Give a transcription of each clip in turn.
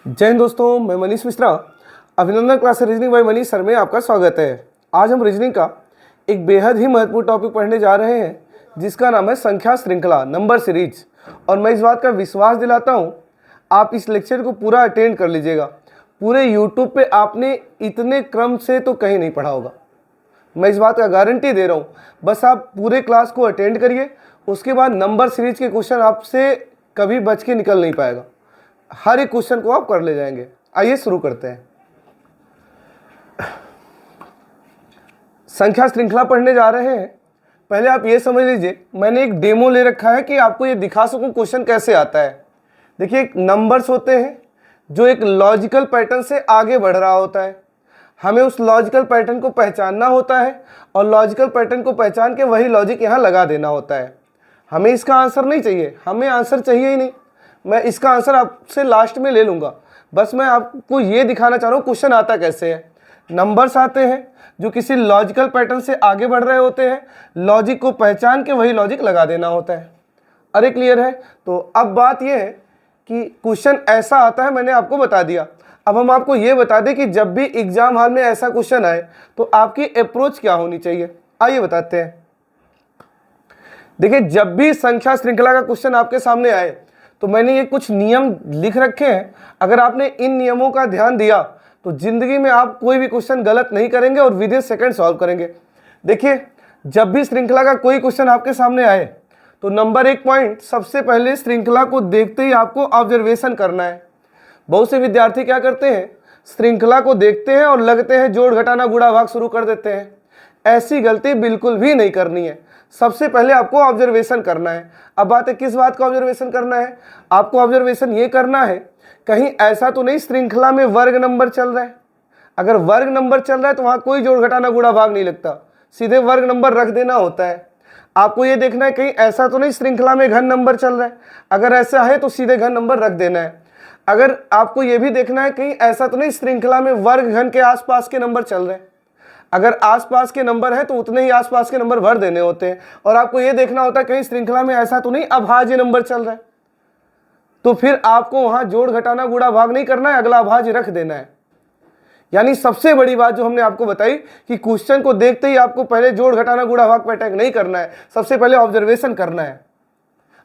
जय हिंद दोस्तों, मैं मनीष मिश्रा। अभिनंदन class reasoning bye Manish sir में आपका स्वागत है। आज हम रीजनिंग का एक बेहद ही महत्वपूर्ण टॉपिक पढ़ने जा रहे हैं जिसका नाम है संख्या श्रृंखला, नंबर सीरीज। और मैं इस बात का विश्वास दिलाता हूं आप इस लेक्चर को पूरा अटेंड कर लीजिएगा। पूरे यूट्यूब पे आपने इतने क्रम से तो कहीं नहीं पढ़ा होगा, मैं इस बात का गारंटी दे रहा हूँ। बस आप पूरे क्लास को अटेंड करिए, उसके बाद नंबर सीरीज के क्वेश्चन आपसे कभी बच के निकल नहीं पाएगा। हर एक क्वेश्चन को आप कर ले जाएंगे। आइए शुरू करते हैं। संख्या श्रृंखला पढ़ने जा रहे हैं। पहले आप ये समझ लीजिए, मैंने एक डेमो ले रखा है कि आपको ये दिखा सकूं क्वेश्चन कैसे आता है। देखिए, एक नंबर्स होते हैं जो एक लॉजिकल पैटर्न से आगे बढ़ रहा होता है। हमें उस लॉजिकल पैटर्न को पहचानना होता है और लॉजिकल पैटर्न को पहचान के वही लॉजिक यहाँ लगा देना होता है। हमें इसका आंसर नहीं चाहिए, हमें आंसर चाहिए ही नहीं। मैं इसका आंसर आपसे लास्ट में ले लूँगा। बस मैं आपको ये दिखाना चाह रहा हूँ क्वेश्चन आता कैसे है। नंबर्स आते हैं जो किसी लॉजिकल पैटर्न से आगे बढ़ रहे होते हैं, लॉजिक को पहचान के वही लॉजिक लगा देना होता है। अरे क्लियर है? तो अब बात यह है कि क्वेश्चन ऐसा आता है, मैंने आपको बता दिया। अब हम आपको ये बता दें कि जब भी एग्जाम हॉल में ऐसा क्वेश्चन आए तो आपकी अप्रोच क्या होनी चाहिए। आइए बताते हैं। देखिए, जब भी संख्या श्रृंखला का क्वेश्चन आपके सामने आए तो मैंने ये कुछ नियम लिख रखे हैं। अगर आपने इन नियमों का ध्यान दिया तो जिंदगी में आप कोई भी क्वेश्चन गलत नहीं करेंगे और विद इन सेकंड सॉल्व करेंगे। देखिए, जब भी श्रृंखला का कोई क्वेश्चन आपके सामने आए तो नंबर 1 पॉइंट, सबसे पहले श्रृंखला को देखते ही आपको ऑब्जर्वेशन करना है। बहुत से विद्यार्थी क्या करते हैं, श्रृंखला को देखते हैं और लगते हैं जोड़ घटाना गुणा भाग शुरू कर देते हैं। ऐसी गलती बिल्कुल भी नहीं करनी है। सबसे पहले आपको ऑब्जर्वेशन करना है। अब बात है किस बात का ऑब्जर्वेशन करना है। आपको ऑब्जर्वेशन ये करना है, कहीं ऐसा तो नहीं श्रृंखला में वर्ग नंबर चल रहा है। अगर वर्ग नंबर चल रहा है तो वहां कोई जोड़ घटाना गुणा भाग नहीं लगता, सीधे वर्ग नंबर रख देना होता है। आपको ये देखना है कहीं ऐसा तो नहीं श्रृंखला में घन नंबर चल रहा है। अगर ऐसा है तो सीधे घन नंबर रख देना है। अगर आपको ये भी देखना है कहीं ऐसा तो नहीं श्रृंखला में वर्ग घन के आसपास के नंबर चल रहे हैं। अगर आसपास के नंबर है तो उतने ही आसपास के नंबर भर देने होते हैं। और आपको यह देखना होता है कहीं श्रृंखला में ऐसा तो नहीं अभाज्य नंबर चल रहा है, तो फिर आपको वहां जोड़ घटाना गुणा भाग नहीं करना है, अगला अभाज्य रख देना है। यानी सबसे बड़ी बात जो हमने आपको बताई कि क्वेश्चन को देखते ही आपको पहले जोड़ घटाना गुणा भाग पर अटैक नहीं करना है, सबसे पहले ऑब्जर्वेशन करना है।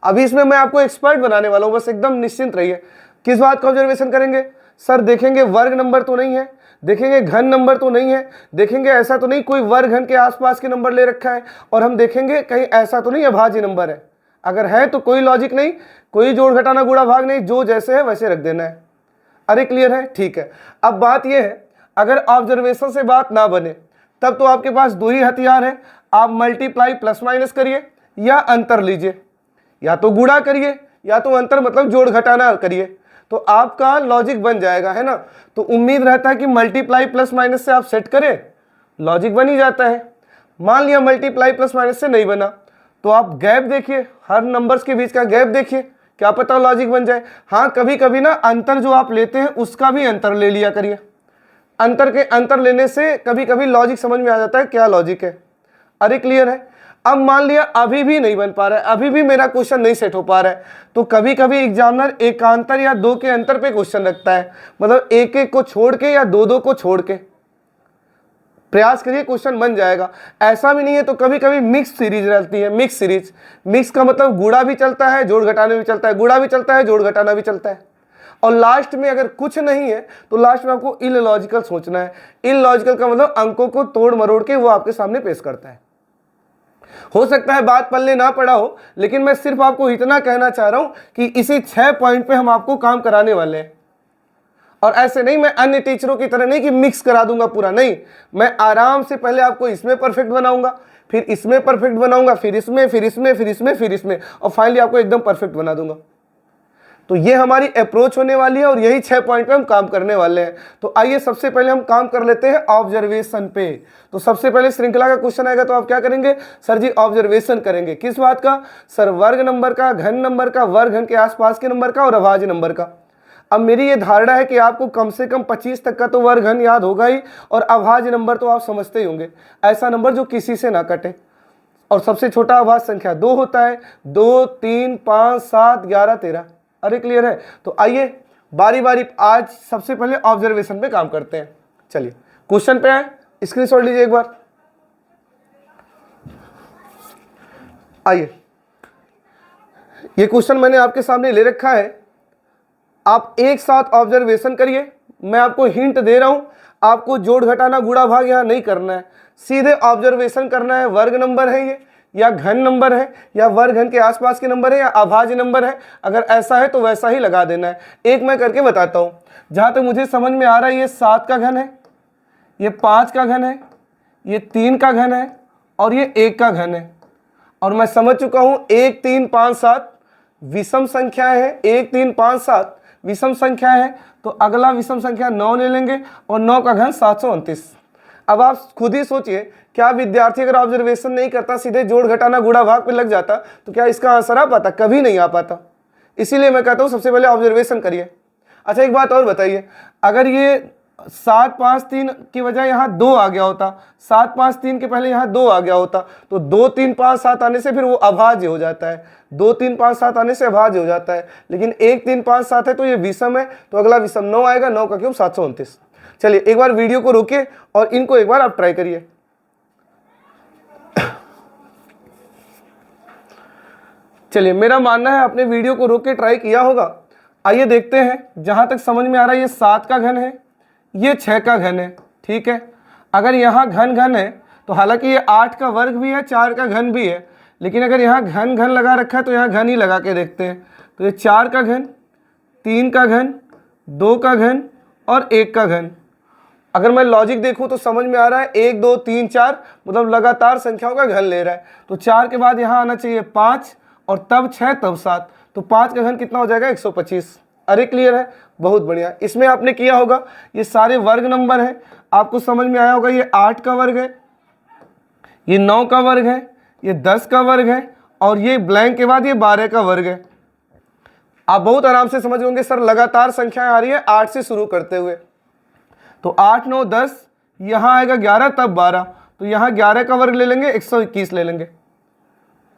अभी इसमें मैं आपको एक्सपर्ट बनाने वाला हूं, बस एकदम निश्चिंत रहिए। किस बात का ऑब्जर्वेशन करेंगे सर? देखेंगे वर्ग नंबर तो नहीं है, देखेंगे घन नंबर तो नहीं है, देखेंगे ऐसा तो नहीं कोई वर्ग घन के आसपास के नंबर ले रखा है, और हम देखेंगे कहीं ऐसा तो नहीं अभाज्य नंबर है। अगर है तो कोई लॉजिक नहीं, कोई जोड़ घटाना गुणा भाग नहीं, जो जैसे है वैसे रख देना है। अरे क्लियर है? ठीक है। अब बात यह है, अगर ऑब्जर्वेशन से बात ना बने तब तो आपके पास दो ही हथियार है। आप मल्टीप्लाई प्लस माइनस करिए या अंतर लीजिए, या तो गुणा करिए या तो अंतर मतलब जोड़ घटाना करिए, तो आपका लॉजिक बन जाएगा, है ना। तो उम्मीद रहता है कि मल्टीप्लाई प्लस माइनस से आप सेट करें, लॉजिक बन ही जाता है। मान लिया मल्टीप्लाई प्लस माइनस से नहीं बना तो आप गैप देखिए, हर नंबर्स के बीच का गैप देखिए, क्या पता लॉजिक बन जाए। हाँ, कभी कभी ना अंतर जो आप लेते हैं उसका भी अंतर ले लिया करिए। अंतर लेने से कभी कभी लॉजिक समझ में आ जाता है क्या लॉजिक है। अरे क्लियर है? अब मान लिया अभी भी नहीं बन पा रहा है, अभी भी मेरा क्वेश्चन नहीं सेट हो पा रहा है, तो कभी कभी एग्जामिनर एकांतर या दो के अंतर पे क्वेश्चन रखता है, मतलब एक एक को छोड़ के या दो दो को छोड़ के। प्रयास करिए, क्वेश्चन बन जाएगा। ऐसा भी नहीं है तो कभी कभी मिक्स सीरीज रहती है। मिक्स सीरीज, मिक्स का मतलब गुणा भी चलता है जोड़ घटाना भी चलता है, गुणा भी चलता है जोड़ घटाना भी चलता है। और लास्ट में अगर कुछ नहीं है तो लास्ट में आपको इलॉजिकल सोचना है। इलॉजिकल का मतलब अंकों को तोड़ मरोड़ के वो आपके सामने पेश करता है। हो सकता है बात पल्ले ना पड़ा हो, लेकिन मैं सिर्फ आपको इतना कहना चाह रहा हूं कि इसी 6 पॉइंट पे हम आपको काम कराने वाले हैं। और ऐसे नहीं, मैं अन्य टीचरों की तरह नहीं कि मिक्स करा दूंगा पूरा, नहीं, मैं आराम से पहले आपको इसमें परफेक्ट बनाऊंगा, फिर इसमें परफेक्ट बनाऊंगा, फिर इसमें, फिर इसमें, फिर इसमें, फिर इसमें, और फाइनली आपको एकदम परफेक्ट बना दूंगा। तो ये हमारी अप्रोच होने वाली है और यही 6 पॉइंट पे हम काम करने वाले हैं। तो आइए सबसे पहले हम काम कर लेते हैं ऑब्जर्वेशन पे। तो सबसे पहले श्रृंखला का क्वेश्चन आएगा तो आप क्या करेंगे सर जी? ऑब्जर्वेशन करेंगे। किस बात का सर? वर्ग नंबर का, घन नंबर का, वर्ग घन के आसपास के नंबर का और अभाज्य नंबर का। अब मेरी ये धारणा है कि आपको कम से कम 25 तक का तो वर्ग घन याद होगा ही, और अभाज्य नंबर तो आप समझते ही होंगे, ऐसा नंबर जो किसी से ना कटे। और सबसे छोटा अभाज्य संख्या 2 होता है, 2, 3, 5, 7, 11, 13। अरे क्लियर है? तो आइए बारी बारी आज सबसे पहले ऑब्जर्वेशन पे काम करते हैं। चलिए क्वेश्चन पे आए, स्क्रीनशॉट लीजिए एक बार। आइए, ये क्वेश्चन मैंने आपके सामने ले रखा है, आप एक साथ ऑब्जर्वेशन करिए। मैं आपको हिंट दे रहा हूं, आपको जोड़ घटाना गुणा भाग यहां नहीं करना है, सीधे ऑब्जर्वेशन करना है। वर्ग नंबर है ये, या घन नंबर है, या वर्ग घन के आसपास के नंबर है, या अभाज्य नंबर है। अगर ऐसा है तो वैसा ही लगा देना है। एक मैं करके बताता हूं। जहां तक मुझे समझ में आ रहा है, ये 7 का घन है, ये 5 का घन है, ये 3 का घन है, और ये 1 का घन है। और मैं समझ चुका हूं 1 3 5 7 विषम संख्या है। 1 3 5 7 विषम संख्या है, तो अगला विषम संख्या 9 ले लेंगे, और 9 का घन 729। अब आप खुद ही सोचिए, क्या विद्यार्थी अगर ऑब्जर्वेशन नहीं करता, सीधे जोड़ घटाना गुणा भाग पे लग जाता, तो क्या इसका आंसर आ पाता? कभी नहीं आ पाता। इसीलिए मैं कहता हूं सबसे पहले ऑब्जर्वेशन करिए। अच्छा एक बात और बताइए, अगर ये 7 5 3 की बजाय यहाँ 2 आ गया होता, 7 5 3 के पहले यहाँ 2 आ गया होता, तो 2 3 5 7 आने से फिर वो अभाज्य हो जाता है। 2 3 5 7 आने से अभाज्य हो जाता है। लेकिन 1 3 5 7 है तो ये विषम है, तो अगला विषम 9 आएगा। 9 का क्यूब 729। चलिए एक बार वीडियो को रोकिए और इनको एक बार आप ट्राई करिए। चलिए, मेरा मानना है आपने वीडियो को रोक के ट्राई किया होगा। आइए देखते हैं। जहां तक समझ में आ रहा है, ये 7 का घन है, ये 6 का घन है, ठीक है। अगर यहाँ घन घन है तो हालांकि ये 8 का वर्ग भी है, 4 का घन भी है, लेकिन अगर यहाँ घन घन लगा रखा है तो यहाँ घन ही लगा के देखते हैं। तो ये 4 का घन, 3 का घन, 2 का घन और 1 का घन। अगर मैं लॉजिक देखूं तो समझ में आ रहा है 1 2 3 4 मतलब लगातार संख्याओं का घन ले रहा है। तो 4 के बाद यहाँ आना चाहिए 5, और तब 6, तब 7, तो 5 का घन कितना हो जाएगा? 125। अरे क्लियर है, बहुत बढ़िया। इसमें आपने किया होगा, ये सारे वर्ग नंबर हैं, आपको समझ में आया होगा। ये 8 का वर्ग है, ये 9 का वर्ग है, ये 10 का वर्ग है, और ये ब्लैंक के बाद ये 12 का वर्ग है। आप बहुत आराम से समझ होंगे, सर लगातार संख्याएं आ रही है 8 से शुरू करते हुए। तो 8 9 10, यहाँ आएगा 11, तब 12, तो यहाँ 11 का वर्ग ले लेंगे, 121 ले लेंगे।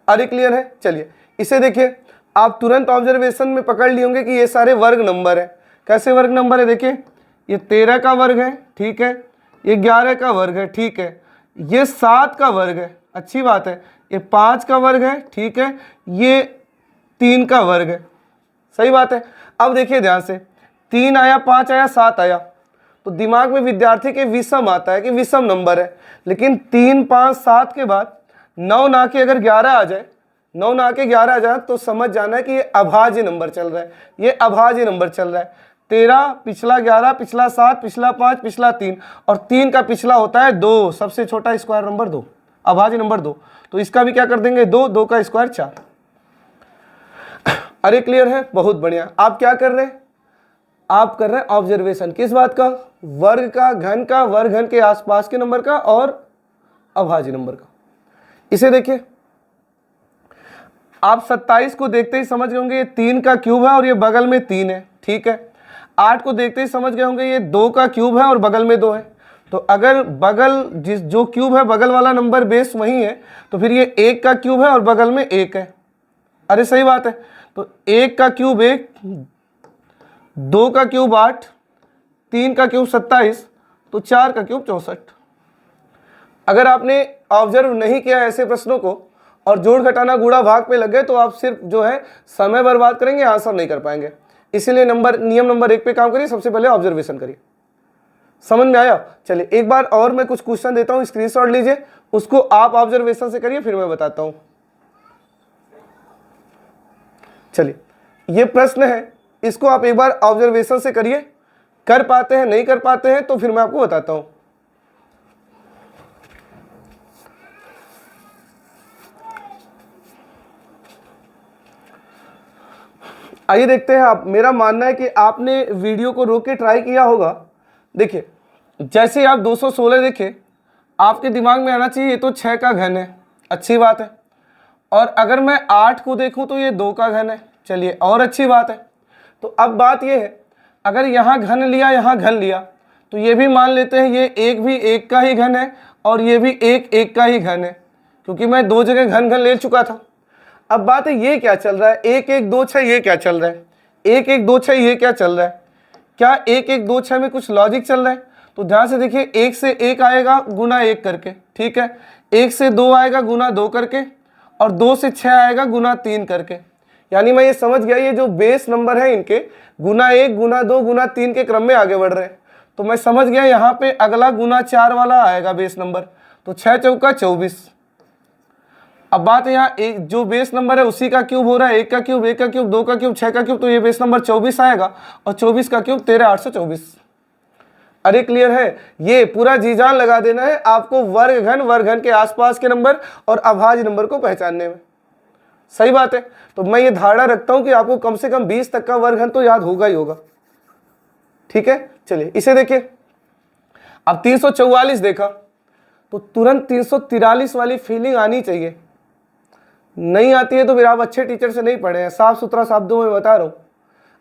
अरे क्लियर है। चलिए इसे देखिए, आप तुरंत ऑब्जर्वेशन में पकड़ लिए होंगे कि ये सारे वर्ग नंबर है। कैसे वर्ग नंबर है? देखिए, ये 13 का वर्ग है, ठीक है, ये 11 का वर्ग है, ठीक है, ये 7 का वर्ग है, अच्छी बात है, ये 5 का वर्ग है, ठीक है, ये 3 का वर्ग है, सही बात है। अब देखिए ध्यान से, 3 आया, 5 आया, 7 आया, तो दिमाग में विद्यार्थी के विषम आता है कि विषम नंबर है। लेकिन 3 5 7 के बाद 9 ना के अगर 11 आ जाए, 9 ना के 11 आ जाए, तो समझ जाना है कि ये अभाज्य नंबर चल रहा है, ये अभाज्य नंबर चल रहा है। 13 पिछला 11 पिछला 7 पिछला 5 पिछला 3, और 3 का पिछला होता है 2, सबसे छोटा स्क्वायर नंबर 2, अभाज्य नंबर 2। तो इसका भी क्या कर देंगे? 2, 2 का स्क्वायर 4। अरे क्लियर है, बहुत बढ़िया। आप क्या कर रहे हैं? आप कर रहे हैं ऑब्जर्वेशन। किस बात का? वर्ग का, घन का, वर्ग घन के आसपास के नंबर का, और अभाज्य नंबर का। इसे देखिए, आप 27 को देखते ही समझ गए होंगे ये 3 का क्यूब है और ये बगल में 3 है, ठीक है। 8 को देखते ही समझ गए होंगे ये 2 का क्यूब है और बगल में 2 है। तो अगर बगल जो क्यूब है, बगल वाला नंबर बेस वही है, तो फिर ये 1 का क्यूब है और बगल में 1 है। अरे सही बात है। तो 1 का क्यूब 1, 2 का क्यूब 8, 3 का क्यूब 27, तो 4 का क्यूब 64। अगर आपने ऑब्जर्व नहीं किया ऐसे प्रश्नों को और जोड़ घटाना गुणा भाग पे लग गए, तो आप सिर्फ जो है समय बर्बाद करेंगे, आंसर नहीं कर पाएंगे। इसीलिए नियम नंबर 1 पे काम करिए, सबसे पहले ऑब्जर्वेशन करिए। समझ में आया? चलिए एक बार और मैं कुछ क्वेश्चन देता हूं, स्क्रीनशॉट लीजिए, उसको आप ऑब्जर्वेशन से करिए, फिर मैं बताता हूं। चलिए ये प्रश्न है, इसको आप एक बार ऑब्जर्वेशन से करिए। कर पाते हैं, नहीं कर पाते हैं तो फिर मैं आपको बताता हूं। आइए देखते हैं। आप, मेरा मानना है कि आपने वीडियो को रोक के ट्राई किया होगा। देखिए, जैसे आप 216 देखे, आपके दिमाग में आना चाहिए ये तो 6 का घन है, अच्छी बात है। और अगर मैं 8 को देखूं तो ये 2 का घन है, चलिए और अच्छी बात है। तो अब बात ये है, अगर यहाँ घन लिया, यहाँ घन लिया, तो ये भी मान लेते हैं ये एक भी 1 का ही घन है और ये भी 1 का ही घन है, क्योंकि मैं 2 जगह घन घन ले चुका था। अब बात है ये क्या चल रहा है, 1 1 2 6 ये क्या चल रहा है, 1 1 2 6 ये क्या चल रहा है। क्या 1 1 2 6 में कुछ लॉजिक चल रहा है? तो ध्यान से देखिए, 1 से 1 आएगा गुना 1 करके, ठीक है, 1 से 2 आएगा गुना 2 करके, और 2 से 6 आएगा गुना 3 करके। यानी मैं ये समझ गया ये जो बेस नंबर है इनके गुना 1 गुना 2 गुना 3 के क्रम में आगे बढ़ रहे हैं। तो मैं समझ गया यहाँ पे अगला गुना 4 वाला आएगा बेस नंबर, तो 6 चौका 24। अब बात यहाँ एक जो बेस नंबर है उसी का क्यूब हो रहा है, 1 का क्यूब 1 का क्यूब 2 का क्यूब 6 का क्यूब, तो ये बेस नंबर 24 आएगा, और 24 का क्यूब 13,824। अरे क्लियर है? ये पूरा जी जान लगा देना है आपको वर्ग घन के आसपास के नंबर और अभाज्य नंबर को पहचानने में। सही बात है। तो मैं ये धारणा रखता हूं कि आपको कम से कम 20 तक का वर्ग घन तो याद होगा ही होगा। ठीक है, चलिए इसे देखिए। अब 344 देखा तो तुरंत 343 वाली फीलिंग आनी चाहिए। नहीं आती है तो फिर आप अच्छे टीचर से नहीं पढ़े हैं। साफ सुथरा शब्दों में बता रहा हूं,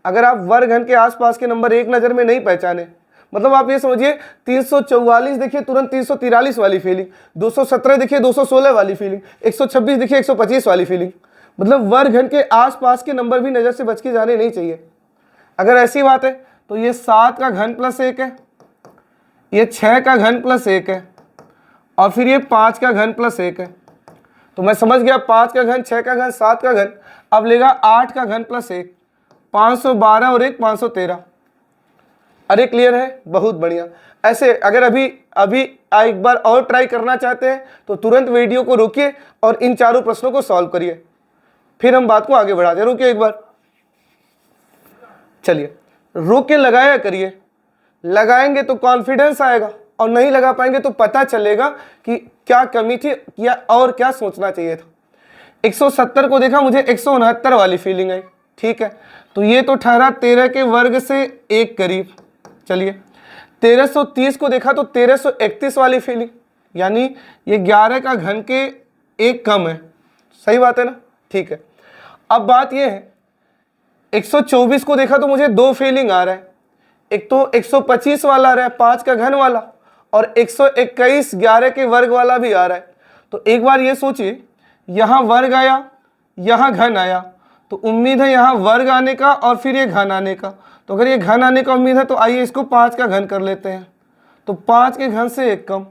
अगर आप वर्ग घन के आसपास के नंबर एक नज़र में नहीं पहचाने, मतलब आप ये समझिए 344 देखिए तुरंत 343 वाली फीलिंग, 217 देखिए 216 वाली फीलिंग, 126 देखिए 125 वाली फीलिंग। मतलब वर्ग घन के आसपास के नंबर भी नज़र से बच के जाने नहीं चाहिए। अगर ऐसी बात है तो ये 7 का घन प्लस 1 है, ये 6 का घन प्लस 1 है, और फिर ये 5 का घन प्लस 1 है। तो मैं समझ गया 5 का घन, 6 का घन, 7 का घन। अब लेगा 8 का घन प्लस 1, 512 और 1 513। अरे क्लियर है? बहुत बढ़िया। ऐसे अगर अभी एक बार और ट्राई करना चाहते हैं तो तुरंत वीडियो को रोकिए और इन चारों प्रश्नों को सॉल्व करिए, फिर हम बात को आगे बढ़ाते हैं। रुकिए एक बार, चलिए रोक के लगाया करिए। लगाएंगे तो कॉन्फिडेंस आएगा, और नहीं लगा पाएंगे तो पता चलेगा कि क्या कमी थी या और क्या सोचना चाहिए था। 170 को देखा, मुझे 169 वाली फीलिंग आई। ठीक है, तो ये तो ठहरा 13 के वर्ग से एक करीब। चलिए 1330 को देखा तो 1331 वाली फीलिंग, यानी ये 11 का घन के एक कम है। सही बात है ना? ठीक है, अब बात ये है 124 को देखा तो मुझे दो फीलिंग आ रहा है। एक तो 125 वाला आ रहा है 5 का घन वाला, और 121 11 के वर्ग वाला भी आ रहा है। तो एक बार ये सोचिए, यहाँ वर्ग आया, यहाँ घन आया, तो उम्मीद है यहाँ वर्ग आने का और फिर ये घन आने का। तो अगर ये घन आने का उम्मीद है तो आइए इसको 5 का घन कर लेते हैं, तो 5 के घन से एक कम।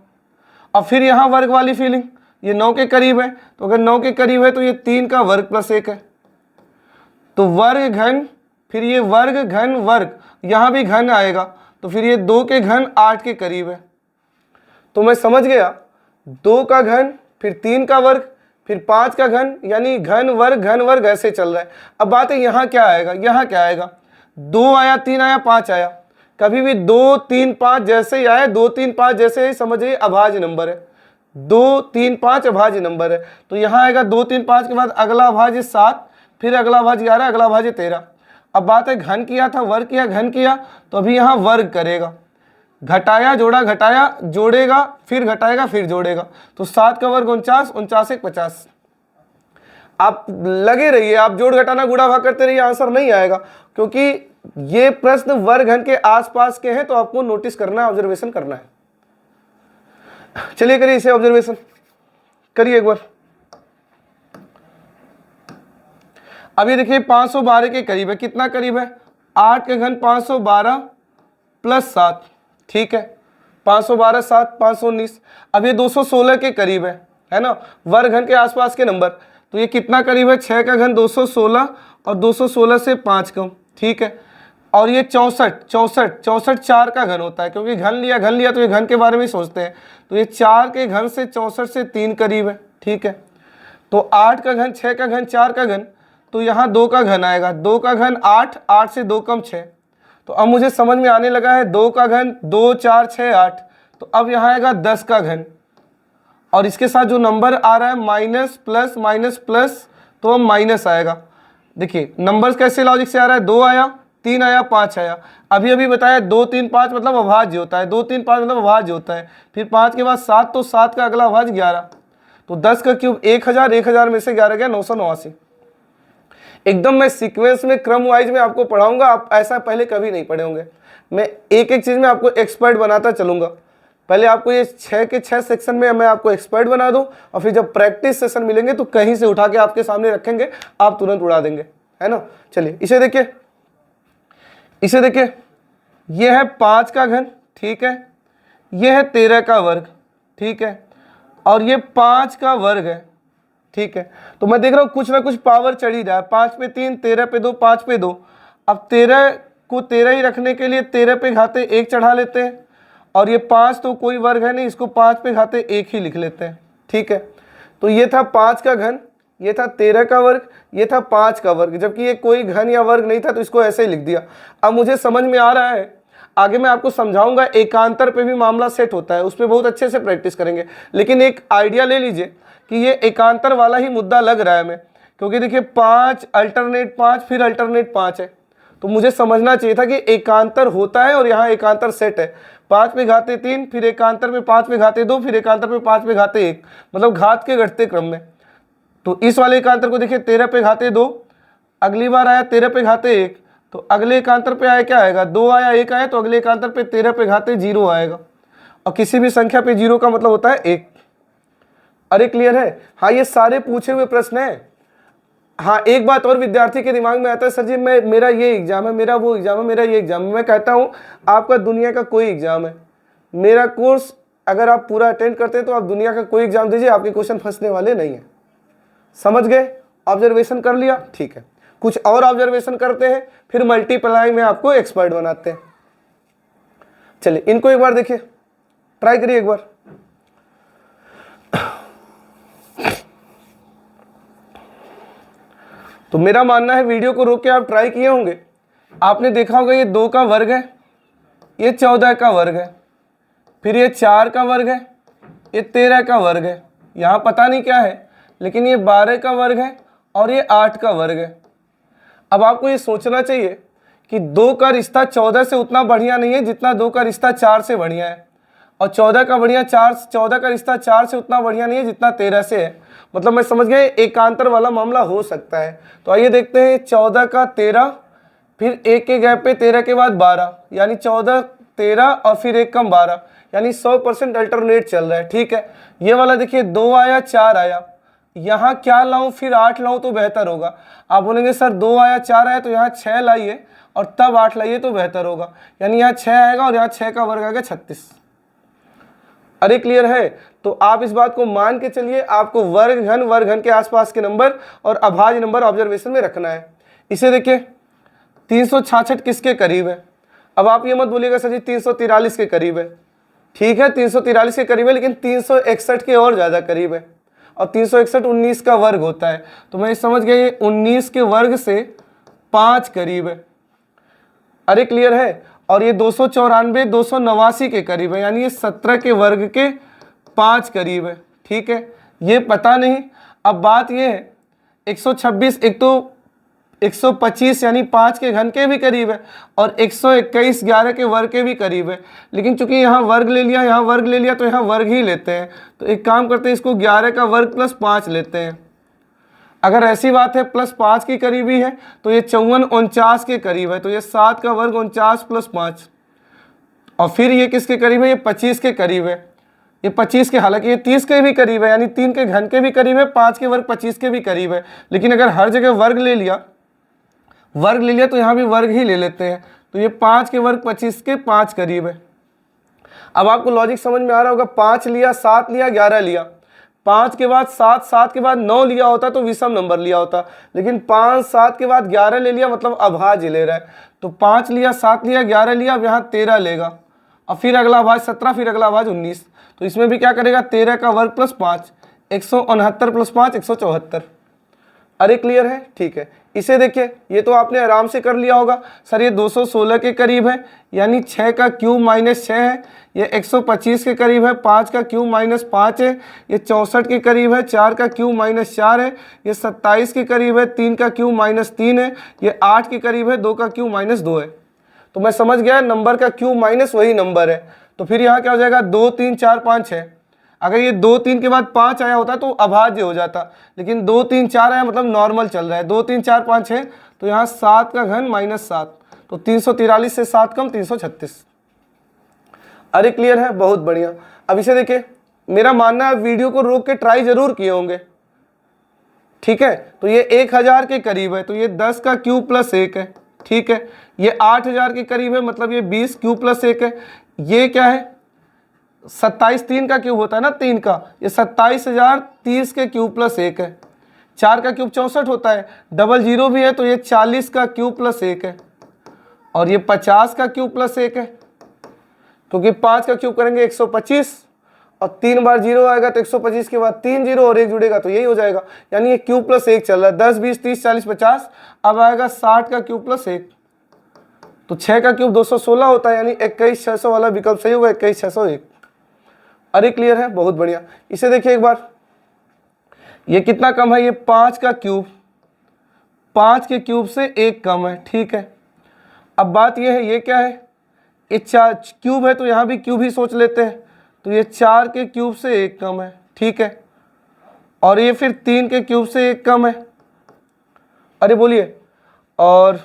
और फिर यहाँ वर्ग वाली फीलिंग, ये 9 के करीब है, तो अगर 9 के करीब है तो ये 3 का वर्ग प्लस 1 है, तो वर्ग घन, फिर ये वर्ग घन वर्ग, यहाँ भी घन आएगा, तो फिर ये 2 के घन 8 के करीब है। तो मैं समझ गया 2 का घन, फिर 3 का वर्ग, फिर 5 का घन, यानी घन वर्ग ऐसे चल रहा है। अब बात है यहाँ क्या आएगा, यहाँ क्या आएगा, 2 आया, 3 आया, 5 आया। कभी भी 2 3 5 जैसे ही आए, 2 3 5 जैसे ही समझिए अभाज्य नंबर है। 2 3 5 अभाज्य नंबर है, तो यहाँ आएगा 2 3 5 के बाद अगला अभाज्य 7, फिर अगला अभाज्य 11, अगला अभाज्य 13। अब बात है घन किया था, वर्ग किया, घन किया, तो अभी यहाँ वर्ग करेगा, घटाया जोड़ा घटाया जोड़ेगा, फिर घटाएगा फिर जोड़ेगा, तो 7 का वर्ग 49, 49 एक 50। आप लगे रहिए, आप जोड़ घटाना गुणा भाग करते रहिए, आंसर नहीं आएगा, क्योंकि ये प्रश्न वर्ग घन के आसपास के हैं, तो आपको नोटिस करना है, ऑब्जर्वेशन करना है। चलिए करिए इसे, ऑब्जर्वेशन करिए एक बार। अब ये देखिए 512 के करीब है, कितना करीब है, 8 के घन 512 प्लस 7, ठीक है, 512 7 519। अब ये 216 के करीब है ना, वर्ग घन के आसपास के नंबर, तो ये कितना करीब है, 6 का घन 216 और 216 से 5 कम, ठीक है। और ये 64 4 का घन होता है, क्योंकि घन लिया तो ये घन के बारे में ही सोचते हैं, तो ये 4 के घन से 64 से 3 करीब है, ठीक है। तो 8 का घन, 6 का घन, 4 का घन, तो यहाँ 2 का घन आएगा, 2 का घन 8, 8 से 2 कम 6। तो अब मुझे समझ में आने लगा है 2 का घन 2 4 6 8, तो अब यहाँ आएगा 10 का घन, और इसके साथ जो नंबर आ रहा है माइनस प्लस, तो अब माइनस आएगा। देखिए नंबर्स कैसे लॉजिक से आ रहा है, 2 आया, 3 आया, 5 आया। अभी बताया 2 3 5 मतलब अभाज्य होता है, 2 3 5 मतलब अभाज्य होता है, फिर 5 के बाद 7, तो 7 का अगला अभाज्य 11, तो 10 का क्यूब 1000, 1000 में से 11 गया 989। एकदम मैं सीक्वेंस में क्रम वाइज में आपको पढ़ाऊंगा, आप ऐसा पहले कभी नहीं पढ़े होंगे। मैं एक एक चीज़ में आपको एक्सपर्ट बनाता चलूंगा। पहले आपको ये 6 के 6 सेक्शन में मैं आपको एक्सपर्ट बना दूं, और फिर जब प्रैक्टिस सेशन मिलेंगे तो कहीं से उठा के आपके सामने रखेंगे, आप तुरंत उड़ा देंगे, है ना। चलिए इसे देखिए, ये है 5 का घन, ठीक है, ये है 13 का वर्ग, ठीक है, और ये 5 का वर्ग है, ठीक है। तो मैं देख रहा हूँ कुछ ना कुछ पावर चढ़ ही रहा है, 5 पे 3, 13 पे 2, 5 पे 2। अब 13 को 13 ही रखने के लिए 13 पे घाते 1 चढ़ा लेते हैं, और ये 5 तो कोई वर्ग है नहीं, इसको 5 पे घाते 1 ही लिख लेते हैं, ठीक है। तो ये था 5 का घन, ये था 13 का वर्ग, ये था 5 का वर्ग, जबकि ये कोई घन या वर्ग नहीं था, तो इसको ऐसे ही लिख दिया। अब मुझे समझ में आ रहा है, आगे मैं आपको समझाऊंगा एकांतर पे भी मामला सेट होता है, उस पर बहुत अच्छे से प्रैक्टिस करेंगे। लेकिन एक आइडिया ले लीजिए कि ये एकांतर वाला ही मुद्दा लग रहा है हमें, क्योंकि देखिए 5 अल्टरनेट 5 फिर अल्टरनेट 5 है, तो मुझे समझना चाहिए था कि एकांतर होता है और यहाँ एकांतर सेट है। 5 पे घाते 3, फिर एकांतर पे 5 पे घाते 2, फिर एकांतर पे 5 पे घाते 1, मतलब घात के घटते क्रम में। तो इस वाले एकांतर को देखिए 13 पे घाते 2, अगली बार आया 13 पे घाते 1, तो अगले एकांतर पे आया क्या आएगा, 2 आया 1 आया, तो अगले एकांतर पे 13 पे घाते 0 आएगा, और किसी भी संख्या पे 0 का मतलब होता है 1। अरे क्लियर है? हाँ, ये सारे पूछे हुए प्रश्न है। हाँ, एक बात और विद्यार्थी के दिमाग में आता है, सर जी मेरा ये एग्जाम है, मेरा वो एग्जाम है, मेरा ये एग्जाम है। मैं कहता हूँ आपका दुनिया का कोई एग्जाम है, मेरा कोर्स अगर आप पूरा अटेंड करते हैं तो आप दुनिया का कोई एग्जाम दीजिए, आपके क्वेश्चन फंसने वाले नहीं है। समझ गए? ऑब्जर्वेशन कर लिया, ठीक है। कुछ और ऑब्जर्वेशन करते हैं, फिर मल्टीप्लाई में आपको एक्सपर्ट बनाते हैं। चलिए इनको एक बार देखिए, ट्राई करिए एक बार। तो मेरा मानना है वीडियो को रोक के आप ट्राई किए होंगे, आपने देखा होगा ये 2 का वर्ग है, ये 14 का वर्ग है, फिर ये 4 का वर्ग है, ये 13 का वर्ग है, यहाँ पता नहीं क्या है, लेकिन ये 12 का वर्ग है और ये 8 का वर्ग है। अब आपको ये सोचना चाहिए कि 2 का रिश्ता 14 से उतना बढ़िया नहीं है जितना 2 का रिश्ता 4 से बढ़िया है, और 14 का रिश्ता 4 से उतना बढ़िया नहीं है जितना 13 से है। मतलब मैं समझ गया एकांतर वाला मामला हो सकता है। तो आइए देखते हैं, 14 का 13, फिर 1 के गैप पे 13 के बाद 12, यानी 14 13 और फिर 1 कम 12, यानी 100% अल्टरनेट चल रहा है, ठीक है। ये वाला देखिए 2 आया 4 आया, यहाँ क्या लाऊं फिर 8 लाऊं तो बेहतर होगा। आप बोलेंगे सर 2 आया 4 आया तो यहाँ 6 लाइए और तब 8 लाइए तो बेहतर होगा, यानी यहाँ 6 आएगा और यहाँ 6 का वर्ग आएगा 36। अरे क्लियर है? तो आप इस बात को मान के चलिए, आपको वर्ग घन के आसपास के नंबर और अभाज्य नंबर ऑब्जर्वेशन में रखना है। इसे देखिए 366 किसके करीब है? अब आप ये मत बोलिएगा सर जी 343 के करीब है, ठीक है 343 के करीब है, लेकिन 361 के और ज़्यादा करीब है, और 361 19 का वर्ग होता है। तो मैं समझ गया ये 19 के वर्ग से 5 करीब है। अरे क्लियर है? और ये 294 289 के करीब है, यानी ये 17 के वर्ग के 5 करीब है, ठीक है। ये पता नहीं। अब बात ये है 126 एक तो 125 यानी 5 के घन के भी करीब है, और 121 11 के वर्ग के भी करीब है, लेकिन चूंकि यहाँ वर्ग ले लिया, यहाँ वर्ग ले लिया, तो यहाँ वर्ग ही लेते हैं। तो एक काम करते हैं, इसको 11 का वर्ग प्लस 5 लेते हैं। अगर ऐसी बात है प्लस 5 की करीबी है तो ये 54 49 के करीब है, तो ये 7 का वर्ग 49 प्लस 5, और फिर ये किसके करीब है, ये 25 के करीब है, ये 25 के, हालांकि ये 30 के भी करीब है, यानी 3 के घन के भी करीब है, 5 के वर्ग 25 के भी करीब है। लेकिन अगर हर जगह वर्ग ले लिया तो यहाँ भी वर्ग ही ले लेते हैं, तो ये 5 के वर्ग 25 के 5 करीब है। अब आपको लॉजिक समझ में आ रहा होगा, 5 लिया 7 लिया 11 लिया, 5 के बाद 7 7 के बाद 9 लिया होता तो विषम नंबर लिया होता, लेकिन 5 7 के बाद 11 ले लिया, मतलब अभाज्य ले रहा है। तो 5 लिया 7 लिया 11 लिया, अब यहाँ 13 लेगा, और फिर अगला अभाज्य 17, फिर अगला अभाज्य 19। तो इसमें भी क्या करेगा, 13 का वर्ग प्लस 5, 169 प्लस 5 174। अरे क्लियर है? ठीक है। इसे देखिए, ये तो आपने आराम से कर लिया होगा। सर ये 216 के करीब है, यानी 6 का क्यूब माइनस 6 है, ये 125 के करीब है, 5 का क्यूब माइनस 5 है, ये 64 के करीब है, 4 का क्यूब माइनस 4 है, ये 27 के करीब है, 3 का क्यूब माइनस 3 है, ये 8 के करीब है, 2 का क्यूब माइनस 2 है। तो मैं समझ गया नंबर का क्यूब माइनस वही नंबर है। तो फिर यहाँ क्या हो जाएगा, 2 3 4 5 6। अगर ये 2 3 के बाद 5 आया होता तो अभाज्य हो जाता, लेकिन 2 3 4 आया मतलब नॉर्मल चल रहा है। 2 3 4 5 6, तो यहाँ 7 का घन माइनस 7, तो 343 से 7 कम 336। अरे क्लियर है? बहुत बढ़िया। अब इसे देखिए, मेरा मानना है वीडियो को रोक के ट्राई जरूर किए होंगे, ठीक है। तो ये 1000 के करीब है, तो ये 10 का क्यूब प्लस 1 है, ठीक है। ये 8000 के करीब है, मतलब ये 20 क्यूब प्लस 1 है। ये क्या है, 27 3 का क्यूब होता है ना, 3 का, ये 27,030 के क्यूब प्लस 1 है। 4 का क्यूब 64 होता है, डबल जीरो भी है तो ये 40 का क्यूब प्लस 1 है। और ये 50 का क्यूब प्लस 1 है, क्योंकि 5 का क्यूब करेंगे 125 और 3 बार जीरो आएगा तो 125 के बाद 3 जीरो और 1 जुड़ेगा तो यही हो जाएगा। यानी ये क्यूब प्लस 1 चल रहा है, 10 20 30 40 50, अब आएगा 60 का क्यूब प्लस 1, तो 6 का क्यूब 216 होता है, यानी 21600 वाला विकल्प सही होगा, 21601। अरे क्लियर है, बहुत बढ़िया। इसे देखिए एक बार, ये कितना कम है, ये 5 का क्यूब, 5 के क्यूब से 1 कम है, ठीक है। अब बात ये है, ये क्या है, ये 4 क्यूब है तो यहाँ भी क्यूब ही सोच लेते हैं, तो ये 4 के क्यूब से 1 कम है, ठीक है। और ये फिर 3 के क्यूब से 1 कम है, अरे बोलिए, और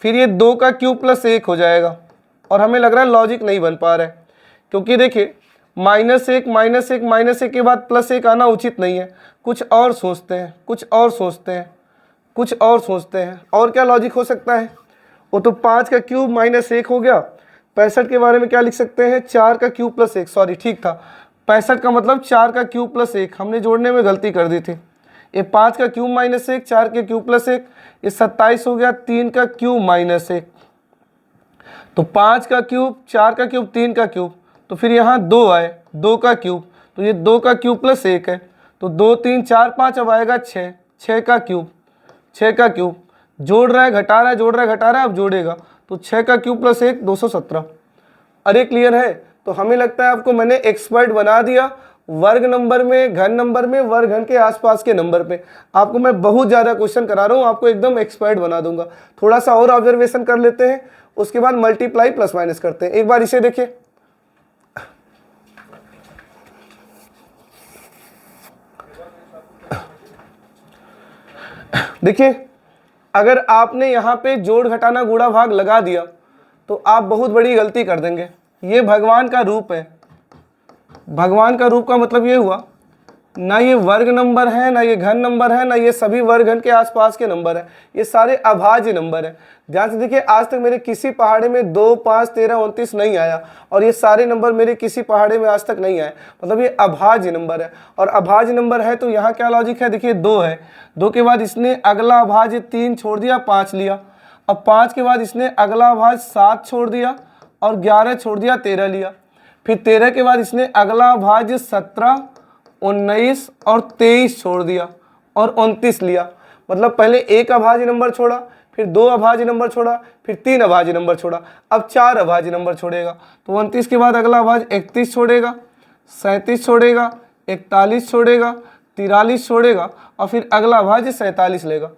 फिर ये 2 का क्यूब प्लस 1 हो जाएगा। और हमें लग रहा है लॉजिक नहीं बन पा रहा है, क्योंकि देखिए -1 -1 -1 के बाद +1 आना उचित नहीं है। कुछ और सोचते हैं, कुछ और सोचते हैं, कुछ और सोचते हैं। और क्या लॉजिक हो सकता है, वो तो 5 का क्यूब -1 हो गया। 65 के बारे में क्या लिख सकते हैं, 4 का क्यूब प्लस 1, सॉरी ठीक था, 65 का मतलब 4 का क्यूब प्लस 1, हमने जोड़ने में गलती कर दी थी। ये 5 का क्यूब -1, 4 के क्यूब प्लस 1, ये 27 हो गया, 3 का क्यूब -1, तो 5 का क्यूब, 4 का क्यूब, 3 का क्यूब, तो फिर यहाँ 2 आए, 2 का क्यूब, तो ये 2 का क्यूब प्लस 1 है, तो 2 3 4 5, अब आएगा 6, 6 का क्यूब, 6 का क्यूब, जोड़ रहा है घटा रहा है, जोड़ रहा है घटा रहा है, अब जोड़ेगा, तो 6 का क्यूब प्लस 1 217। अरे क्लियर है, तो हमें लगता है आपको मैंने एक्सपर्ट बना दिया वर्ग नंबर में, घन नंबर में, वर्ग घन के आसपास के नंबर पे। आपको मैं बहुत ज़्यादा क्वेश्चन करा रहा हूँ, आपको एकदम एक्सपर्ट बना दूंगा। थोड़ा सा और ऑब्जर्वेशन कर लेते हैं, उसके बाद मल्टीप्लाई प्लस माइनस करते हैं। एक बार इसे देखिए, देखिए अगर आपने यहाँ पे जोड़ घटाना गुणा भाग लगा दिया तो आप बहुत बड़ी गलती कर देंगे। ये भगवान का रूप है, भगवान का रूप का मतलब ये हुआ, ना ये वर्ग नंबर है, ना ये घन नंबर है, ना ये सभी वर्ग घन के आसपास के नंबर है, ये सारे अभाज्य नंबर है। ध्यान से देखिए, आज तक मेरे किसी पहाड़े में 2 5 13 29 नहीं आया, और ये सारे नंबर मेरे किसी पहाड़े में आज तक नहीं आए, मतलब ये अभाज्य नंबर है। और अभाज्य नंबर है तो यहाँ क्या लॉजिक है, देखिए 2 है, 2 के बाद इसने अगला अभाज्य 3 छोड़ दिया, 5 लिया, अब 5 के बाद इसने अगला अभाज्य 7 छोड़ दिया और 11 छोड़ दिया, 13 लिया, फिर 13 के बाद इसने अगला अभाज्य 17 19 और 23 छोड़ दिया और 29 लिया। मतलब पहले एक अभाज्य नंबर छोड़ा, फिर 2 अभाज्य नंबर छोड़ा, फिर 3 अभाज्य नंबर छोड़ा, अब 4 अभाज्य नंबर छोड़ेगा। तो 29 के बाद अगला अभाज्य 31 छोड़ेगा, 37 छोड़ेगा, 41 छोड़ेगा, 43 छोड़ेगा और फिर अगला अभाज्य 47 लेगा।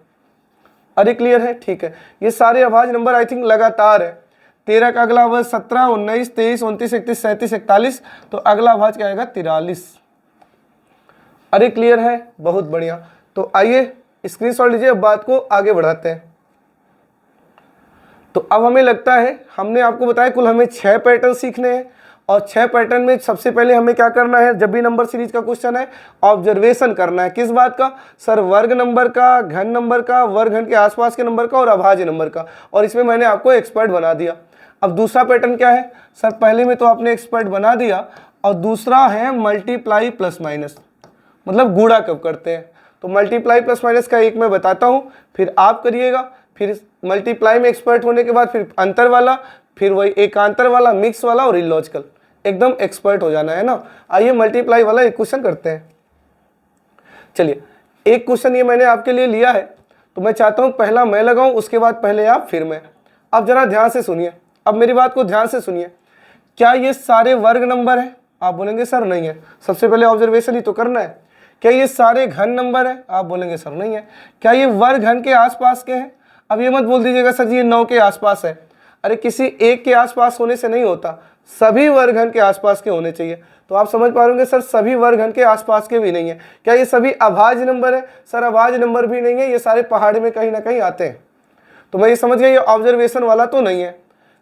अरे क्लियर है, ठीक है। ये सारे अभाज्य नंबर आई थिंक लगातार है। 13 का अगला अभाज्य 17 19 23 29 31 37 41, तो अगला अभाज्य क्या आएगा, 43। अरे क्लियर है, बहुत बढ़िया। तो आइए स्क्रीनशॉट लीजिए, अब बात को आगे बढ़ाते हैं। तो अब हमें लगता है, हमने आपको बताया कुल हमें 6 पैटर्न सीखने हैं, और 6 पैटर्न में सबसे पहले हमें क्या करना है, जब भी नंबर सीरीज का क्वेश्चन है ऑब्जर्वेशन करना है। किस बात का सर, वर्ग नंबर का, घन नंबर का, वर्ग घन के आसपास के नंबर का और अभाज्य नंबर का, और इसमें मैंने आपको एक्सपर्ट बना दिया। अब दूसरा पैटर्न क्या है सर, पहले में तो आपने एक्सपर्ट बना दिया, और दूसरा है मल्टीप्लाई प्लस माइनस, मतलब गुणा कब करते हैं। तो मल्टीप्लाई प्लस माइनस का एक मैं बताता हूँ, फिर आप करिएगा, फिर मल्टीप्लाई में एक्सपर्ट होने के बाद फिर अंतर वाला, फिर वही एकांतर वाला, मिक्स वाला और इलॉजिकल, एकदम एक्सपर्ट हो जाना है ना। आइए मल्टीप्लाई वाला एक क्वेश्चन करते हैं। चलिए एक क्वेश्चन ये मैंने आपके लिए लिया है, तो मैं चाहता हूँ पहला मैं लगाऊँ, उसके बाद पहले आप फिर मैं। अब जरा ध्यान से सुनिए, अब मेरी बात को ध्यान से सुनिए। क्या ये सारे वर्ग नंबर है? आप बोलेंगे सर नहीं है। सबसे पहले ऑब्जर्वेशन ही तो करना है। क्या ये सारे घन नंबर है? आप बोलेंगे सर नहीं है। क्या ये वर्ग घन के आसपास के हैं? अब ये मत बोल दीजिएगा सर जी ये 9 के आसपास है। अरे किसी एक के आसपास होने से नहीं होता, सभी वर्ग घन के आसपास के होने चाहिए। तो आप समझ पा रहे होंगे सर सभी वर्ग घन के आसपास के भी नहीं है। क्या ये सभी अभाज्य नंबर है? सर अभाज्य नंबर भी नहीं है, ये सारे पहाड़ में कहीं ना कहीं आते हैं। तो मैं ये समझ गया ये ऑब्जर्वेशन वाला तो नहीं है,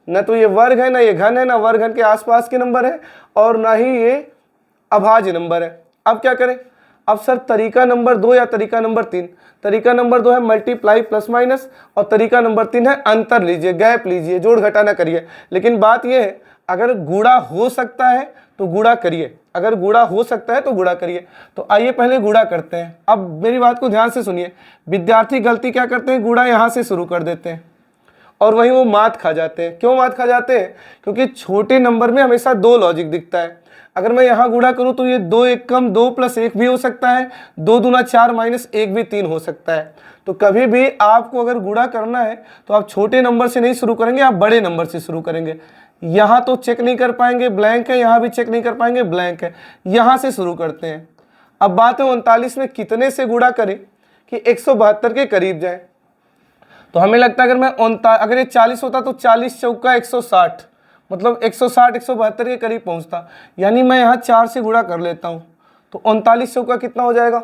न तो ये वर्ग है, ना ये घन है, ना वर्ग घन के आसपास के नंबर है, और ना ही ये अभाज्य नंबर है। अब क्या करें? अब सर तरीका नंबर 2 या तरीका नंबर 3? तरीका नंबर 2 है मल्टीप्लाई प्लस माइनस, और तरीका नंबर 3 है अंतर लीजिए, गैप लीजिए, जोड़ घटा ना करिए। लेकिन बात यह है, अगर गुणा हो सकता है तो गुणा करिए, अगर गुणा हो सकता है तो गुणा करिए। तो आइए पहले गुणा करते हैं। अब मेरी बात को ध्यान से सुनिए, विद्यार्थी गलती क्या करते हैं, गुणा यहाँ से शुरू कर देते हैं और वहीं वो मात खा जाते हैं। क्यों मात खा जाते हैं? क्योंकि छोटे नंबर में हमेशा 2 लॉजिक दिखता है। अगर मैं यहाँ गुणा करूँ तो ये 2 एकम 2 प्लस 1 भी हो सकता है, 2 दूना 4 माइनस 1 भी 3 हो सकता है। तो कभी भी आपको अगर गुणा करना है तो आप छोटे नंबर से नहीं शुरू करेंगे, आप बड़े नंबर से शुरू करेंगे। यहाँ तो चेक नहीं कर पाएंगे, ब्लैंक है, यहाँ भी चेक नहीं कर पाएंगे, ब्लैंक है। यहाँ से शुरू करते हैं। अब बात है 39 में कितने से गुणा करें कि 172 के करीब जाए। तो हमें लगता है अगर ये 40 होता तो 40 चौका 160, मतलब 160 172 के करीब पहुंचता। यानी मैं यहाँ 4 से गुणा कर लेता हूँ। तो 39 चौका कितना हो जाएगा?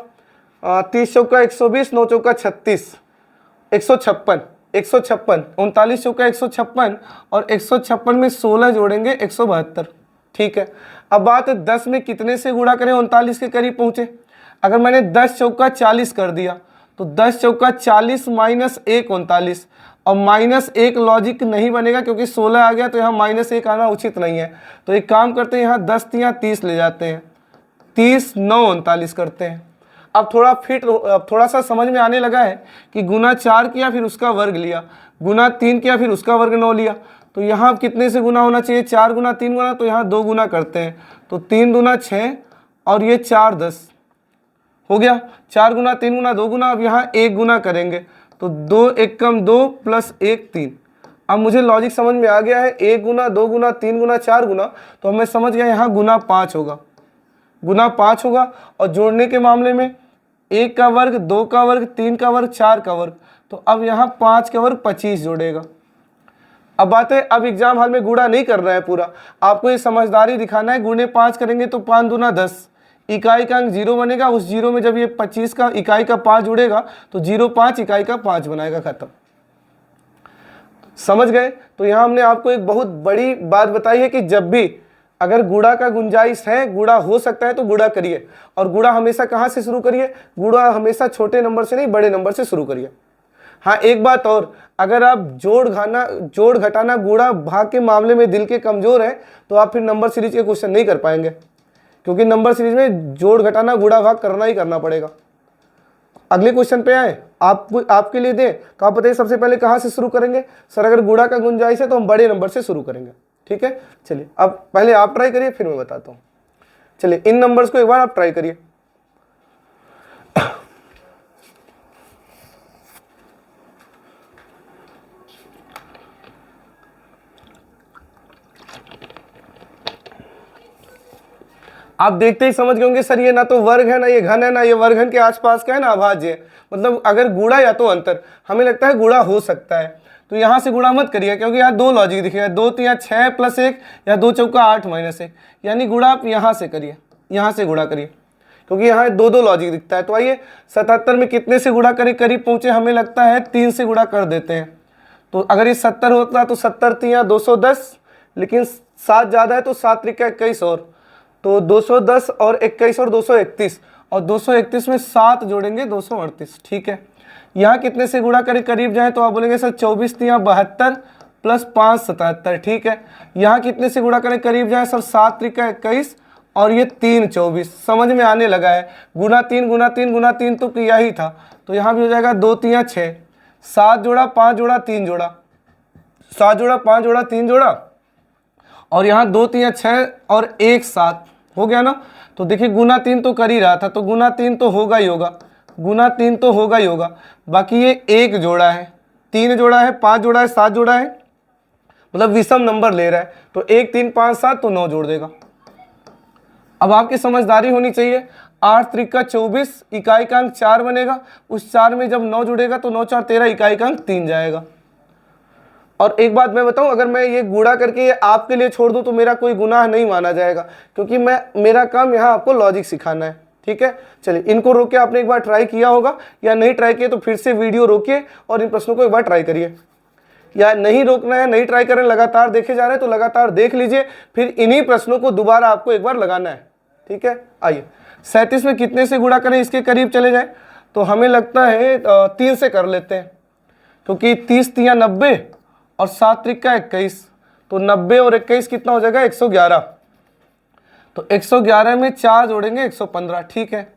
30 चौका 120, 9 चौका 36, 156, 156, 39 चौका 156 और 156 में 16 जोड़ेंगे 172। ठीक है। अब बात है 10 में कितने से गुणा करें 39 के करीब पहुंचे। अगर मैंने 10 चौका 40 कर दिया तो 10 चौका 40 माइनस 1 39, और माइनस 1 लॉजिक नहीं बनेगा क्योंकि 16 आ गया तो यहाँ माइनस 1 आना उचित नहीं है। तो एक काम करते हैं, यहाँ 10 या 30 ले जाते हैं, 30 9 39 करते हैं। अब थोड़ा सा समझ में आने लगा है कि गुना 4 किया फिर उसका वर्ग लिया, गुना 3 किया फिर उसका वर्ग 9 लिया। तो यहाँ अब कितने से गुना होना चाहिए? 4 गुना 3 गुना, तो यहाँ 2 गुना करते हैं। तो 3 दूना 6 और ये 4 10 हो गया। 4 गुना 3 गुना 2 गुना। अब यहाँ 1 गुना करेंगे तो 2 एकम 2 प्लस 1 3। अब मुझे लॉजिक समझ में आ गया है, 1 गुना 2 गुना 3 गुना 4 गुना, तो मैं समझ गया यहाँ गुना 5 होगा, गुना 5 होगा। और जोड़ने के मामले में 1 का वर्ग 2 का वर्ग 3 का वर्ग 4 का वर्ग, तो अब यहाँ 5 का वर्ग 25 जोड़ेगा। अब बात है, अब एग्जाम हॉल में गुणा नहीं करना है पूरा, आपको ये समझदारी दिखाना है। गुणे 5 करेंगे तो 5 दूना 10, इकाई का अंक 0 बनेगा। उस 0 में जब ये 25 का इकाई का 5 जुड़ेगा तो 0 5 इकाई का 5 बनाएगा, खत्म। समझ गए? तो यहाँ हमने आपको एक बहुत बड़ी बात बताई है कि जब भी अगर गुणा का गुंजाइश है, गुणा हो सकता है तो गुणा करिए। और गुणा हमेशा कहाँ से शुरू करिए? गुणा हमेशा छोटे नंबर से नहीं, बड़े नंबर से शुरू करिए। हाँ, एक बात और, अगर आप जोड़ घटाना गुणा भाग के मामले में दिल के कमजोर है तो आप फिर नंबर सीरीज के क्वेश्चन नहीं कर पाएंगे, क्योंकि नंबर सीरीज में जोड़ घटाना गुणा भाग करना ही करना पड़ेगा। अगले क्वेश्चन पे आए, आपके लिए दें तो आप बताइए सबसे पहले कहाँ से शुरू करेंगे? सर अगर गुणा का गुंजाइश है तो हम बड़े नंबर से शुरू करेंगे। ठीक है, चलिए अब पहले आप ट्राई करिए फिर मैं बताता हूँ। चलिए इन नंबर्स को एक बार आप ट्राई करिए। आप देखते ही समझ गए होंगे सर ये ना तो वर्ग है, ना ये घन है, ना ये वर्गघन के आसपास का है, ना अभाज्य है। मतलब अगर गुणा या तो अंतर, हमें लगता है गुणा हो सकता है तो यहाँ से गुणा मत करिए, क्योंकि यहाँ 2 लॉजिक दिखेगा, 2 तो यहाँ 6 प्लस 1 या 2 चौका 8 माइनस 1, यानी गुणा आप यहाँ से करिए, यहाँ से गुणा करिए, क्योंकि यहाँ 2 लॉजिक दिखता है। तो आइए 77 में कितने से गुणा करें करीब पहुँचे? हमें लगता है 3 से गुणा कर देते हैं। तो अगर ये 70 होता तो 70 3 यहाँ 210, लेकिन 7 ज़्यादा है तो 7 त्रिका 21 और, तो 210 और 21 और 231, और 231 में 7 जोड़ेंगे 238। ठीक है, यहाँ कितने से गुणा करें करीब जाए? तो आप बोलेंगे सर 24 यहाँ 72 प्लस 5 77। ठीक है, यहाँ कितने से गुणा करें करीब जाए? सर 7 त्रिका 21 और ये 3 24। समझ में आने लगा है, गुना 3 गुना 3 गुना 3 तो किया ही था, तो यहाँ भी हो जाएगा 2 3 6, 7 जोड़ा 5 जोड़ा 3 जोड़ा, 7 जोड़ा 5 जोड़ा 3 जोड़ा, और यहाँ 2 3 6 और 1 7 हो गया ना। तो देखिए गुना 3 तो कर ही रहा था, तो गुना 3 तो होगा ही होगा, गुना 3 तो होगा ही होगा। बाकी ये 1 जोड़ा है, 3 जोड़ा है, 5 जोड़ा है, 7 जोड़ा है, मतलब विषम नंबर ले रहा है, तो 1 3 5 7 तो 9 जोड़ देगा। अब आपकी समझदारी होनी चाहिए, 8 त्रिका 24, इकाई का अंक 4 बनेगा, उस 4 में जब 9 जुड़ेगा तो 9 4 13, इकाई का अंक 3 जाएगा। और एक बात मैं बताऊं, अगर मैं ये गुणा करके ये आपके लिए छोड़ दूं तो मेरा कोई गुनाह नहीं माना जाएगा, क्योंकि मेरा काम यहाँ आपको लॉजिक सिखाना है। ठीक है, चलिए इनको रोके आपने एक बार ट्राई किया होगा, या नहीं ट्राई किया तो फिर से वीडियो रोकिए और इन प्रश्नों को एक बार ट्राई करिए, या नहीं रोकना है, नहीं ट्राई करें, लगातार देखे जा रहे हैं तो लगातार देख लीजिए, फिर इन्हीं प्रश्नों को दोबारा आपको एक बार लगाना है। ठीक है, आइए 37 में कितने से गुणा करें इसके करीब चले जाए, तो हमें लगता है 3 से कर लेते हैं, क्योंकि 30 तियाँ 90 और 7 त्रिका 21, तो 90 और 21 कितना हो जाएगा 111। तो 111 में 4 जोड़ेंगे 115, ठीक है।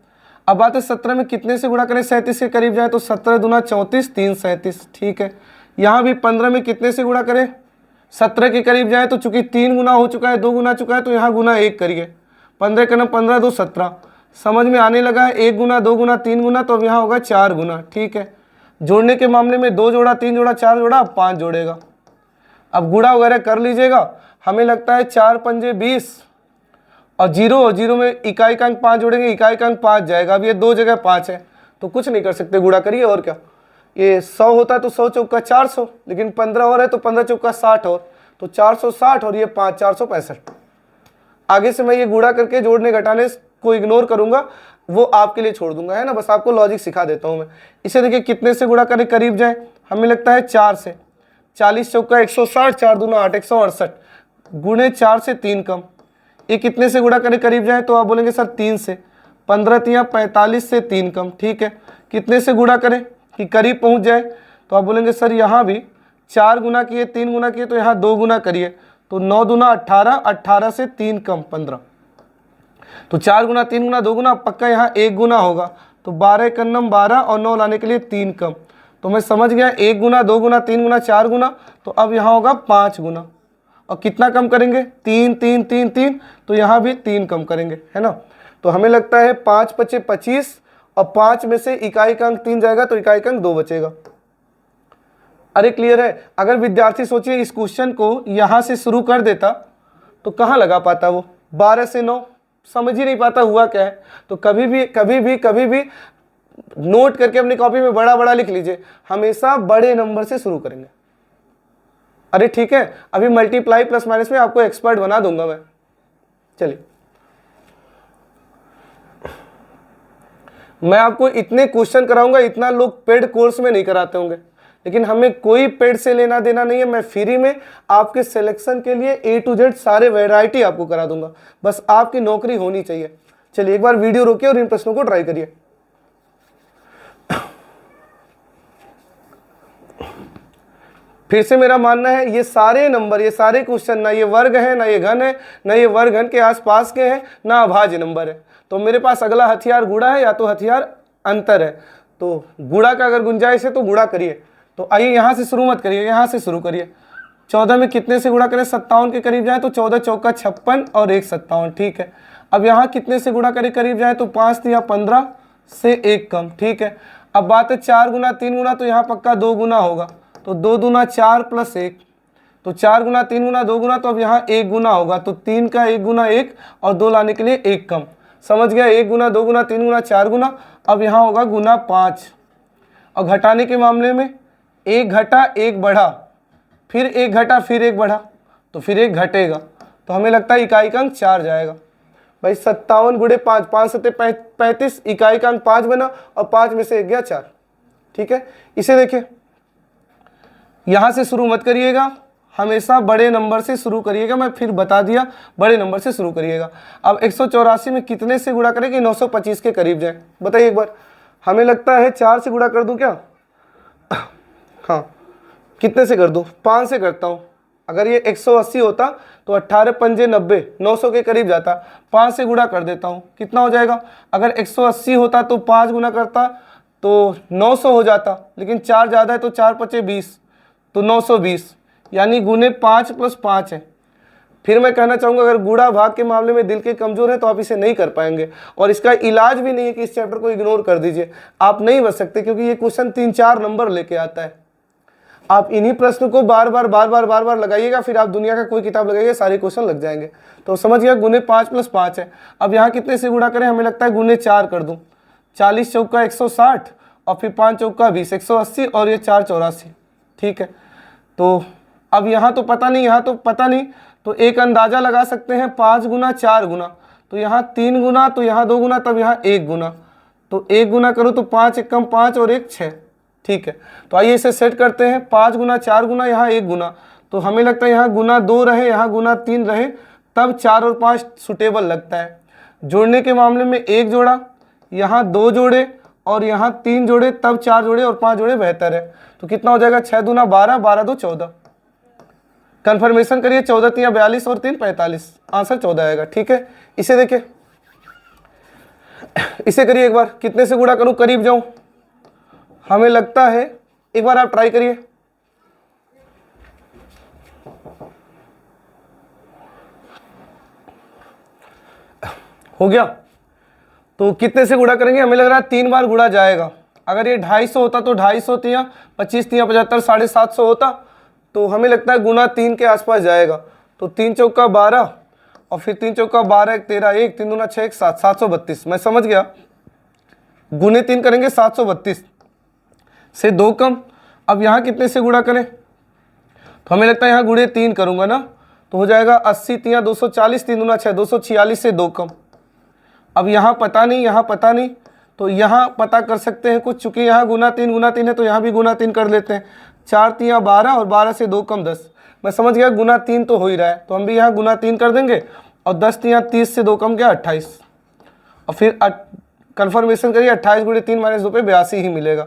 अब बात है 17 में कितने से गुणा करें 37 के करीब जाए, तो 17 दूना 34, 3 37, ठीक है। यहाँ भी 15 में कितने से गुणा करें 17 के करीब जाए, तो चूंकि 3 गुना हो चुका है, 2 गुना चुका है, तो यहाँ गुना 1 करिए, 15 का 15 2 17, समझ में आने लगा है। 1 गुना 2 गुना 3 गुना, तो अब यहाँ होगा 4 गुना, ठीक है। जोड़ने के मामले में 2 जोड़ा 3 जोड़ा 4 जोड़ा, अब 5 जोड़ेगा। अब गुणा वगैरह कर लीजिएगा, हमें लगता है 4 पंजे 20 और जीरो में इकाई का अंक 5 जोड़ेंगे, इकाई का अंक 5 जाएगा। अब ये 2 जगह 5 है, तो कुछ नहीं कर सकते, गुणा करिए और क्या। ये 100 होता तो 100 चौका 400, लेकिन 15 और है तो 15 चौका 60 और, तो 460 और ये 5 465। आगे से मैं ये गुणा करके जोड़ने घटाने को इग्नोर करूंगा, वो आपके लिए छोड़ दूंगा, है ना। बस आपको लॉजिक सिखा देता हूँ मैं। इसे देखिए कितने से गुणा करें करीब जाए, हमें लगता है 4 से। 40 चौका 160, 4 दूना 8, 168 गुणे 4 से 3 कम। ये कितने से गुणा करें करीब जाए, तो आप बोलेंगे सर 3 से। 15 तियाँ 45 से 3 कम, ठीक है। कितने से गुणा करें कि करीब पहुंच जाए, तो आप बोलेंगे सर यहाँ भी 4 गुना किए 3 गुना किए, तो यहाँ 2 गुना करिए, तो 9 दूना 18, 18 से 3 कम 15, तो 4 गुना 3 गुना 2 गुना, पक्का यहाँ 1 गुना होगा, तो 12 कन्नम 12 और 9 लाने के लिए 3 कम। तो मैं समझ गया 1 गुना 2 गुना 3 गुना 4 गुना, तो अब यहाँ होगा 5 गुना। और कितना कम करेंगे 3 3 3 3, तो यहाँ भी 3 कम करेंगे, है ना। तो हमें लगता है 5 पचे 25 और 5 में से इकाई का अंक 3 जाएगा, तो इकाई का अंक 2 बचेगा। अरे क्लियर है। अगर विद्यार्थी सोचिए इस क्वेश्चन को यहाँ से शुरू कर देता तो कहाँ लगा पाता वो, 12 से 9 समझ ही नहीं पाता हुआ क्या है। तो कभी भी नोट करके अपनी कॉपी में बड़ा बड़ा लिख लीजिए, हमेशा बड़े नंबर से शुरू करेंगे। अरे ठीक है, अभी मल्टीप्लाई प्लस माइनस में आपको एक्सपर्ट बना दूंगा मैं। चलिए, मैं आपको इतने क्वेश्चन कराऊंगा, इतना लोग पेड कोर्स में नहीं कराते होंगे, लेकिन हमें कोई पेड से लेना देना नहीं है। मैं फ्री में आपके सिलेक्शन के लिए A to Z सारे वैरायटी आपको करा दूंगा, बस आपकी नौकरी होनी चाहिए। चलिए एक बार वीडियो रोकिए और इन प्रश्नों को ट्राई करिए। फिर से मेरा मानना है ये सारे नंबर, ये सारे क्वेश्चन, ना ये वर्ग है, ना ये घन है, ना ये वर्ग घन के आसपास के हैं, ना अभाज्य नंबर है। तो मेरे पास अगला हथियार गुणा है या तो हथियार अंतर है। तो गुणा का अगर गुंजाइश है तो गुणा करिए। तो आइए यहाँ से शुरू मत करिए, यहाँ से शुरू करिए। 14 में कितने से गुणा करें 57 के करीब जाए, तो 14 चौका 56 और 1 57, ठीक है। अब यहाँ कितने से गुणा करें करीब जाए, तो 5 या 15 से 1 कम, ठीक है। अब बात है 4 गुना 3 गुना, तो यहाँ पक्का 2 गुना होगा, तो 2 दूना 4 प्लस 1, तो 4 गुना 3 गुना 2 गुना, तो अब यहाँ 1 गुना होगा, तो 3 का 1 गुना 1 और 2 लाने के लिए 1 कम। समझ गया, 1 गुना 2 गुना 3 गुना 4 गुना, अब यहाँ होगा गुना 5। और घटाने के मामले में 1 घटा 1 बढ़ा, फिर 1 घटा फिर 1 बढ़ा, तो फिर 1 घटेगा, तो हमें लगता है इकाई का अंक 4 जाएगा। भाई 57 गुणे 5, 5 सत्ते 35, इकाई का अंक 5 बना और 5 में से 1 गया 4, ठीक है। इसे देखिए, यहाँ से शुरू मत करिएगा, हमेशा बड़े नंबर से शुरू करिएगा। मैं फिर बता दिया, बड़े नंबर से शुरू करिएगा। अब 184 में कितने से गुणा करें कि 925 के करीब जाए, बताइए एक बार। हमें लगता है 4 से गुणा कर दूं क्या, हाँ कितने से कर दूं, 5 से करता हूं। अगर ये 180 होता तो 18 पंजे 90, 900 के करीब जाता। 5 से गुणा कर देता हूं, कितना हो जाएगा। अगर 180 होता तो 5 गुना करता तो 900 हो जाता, लेकिन 4 ज़्यादा है तो 4 पचे 20, तो 920, यानी गुने 5 प्लस 5 है। फिर मैं कहना चाहूँगा अगर गुणा भाग के मामले में दिल के कमज़ोर हैं तो आप इसे नहीं कर पाएंगे, और इसका इलाज भी नहीं है कि इस चैप्टर को इग्नोर कर दीजिए। आप नहीं बच सकते, क्योंकि ये क्वेश्चन 3-4 नंबर लेके आता है। आप इन्हीं प्रश्न को बार बार लगाइएगा, फिर आप दुनिया का कोई किताब लगाइए, सारे क्वेश्चन लग जाएंगे। तो समझ गया, गुने 5 प्लस 5 है। अब यहाँ कितने से गुणा करें, हमें लगता है गुने 4 कर दूँ। 40 चौका 160 और फिर 5 चौका 20, 180 और ये 4 84, ठीक है। तो अब यहाँ तो पता नहीं, यहाँ तो पता नहीं, तो एक अंदाज़ा लगा सकते हैं 5 गुना 4 गुना, तो यहाँ 3 गुना, तो यहाँ 2 गुना, तब यहाँ 1 गुना, तो 1 गुना करो तो 5 एकम 5 और 1 6, ठीक है। तो आइए इसे सेट करते हैं, 5 गुना 4 गुना, यहाँ 1 गुना, तो हमें लगता है यहाँ गुना 2 रहे, यहाँ गुना 3 रहे, तब 4 और 5 सुटेबल लगता है। जोड़ने के मामले में 1 जोड़ा, यहाँ 2 जोड़े और यहाँ 3 जोड़े, तब 4 जोड़े और 5 जोड़े बेहतर है। तो कितना हो जाएगा, 6 दूना 12, 12 दो 14। कंफर्मेशन करिए, 14 तिया 42 और 3 45, आंसर 14 आएगा। ठीक है, इसे देखिए, इसे करिए एक बार, कितने से गुणा करूं, करीब जाऊं, हमें लगता है, एक बार आप ट्राई करिए। हो गया, तो कितने से गुणा करेंगे, हमें लग रहा है 3 बार गुणा जाएगा। अगर ये 250 होता तो 250 तिया 25 तिया 75, 750 होता, तो हमें लगता है गुना 3 के आसपास जाएगा। तो 3 चौका 12 और फिर 3 चौका 12, 1 13, 1 3 दूना 6, 1 7, 732। मैं समझ गया, गुने 3 करेंगे 732 से 2 कम। अब यहाँ कितने से गुणा करें, तो हमें लगता है यहाँ गुणे 3 करूँगा ना, तो हो जाएगा 80 तिया 240, 3 दूना 6, 246 से 2 कम। अब यहाँ पता नहीं, यहाँ पता नहीं, तो यहाँ पता कर सकते हैं कुछ, चूंकि यहाँ गुना 3 है तो यहाँ भी गुना 3 कर लेते हैं। 4 तिया 12 और 12 से 2 कम 10। मैं समझ गया गुना 3 तो हो ही रहा है, तो हम भी यहाँ गुना 3 कर देंगे और 10 तिया 30 से 2 कम क्या 28, और फिर कंफर्मेशन करिए, 28 गुणे 3 माइनस 2 पे 82 ही मिलेगा।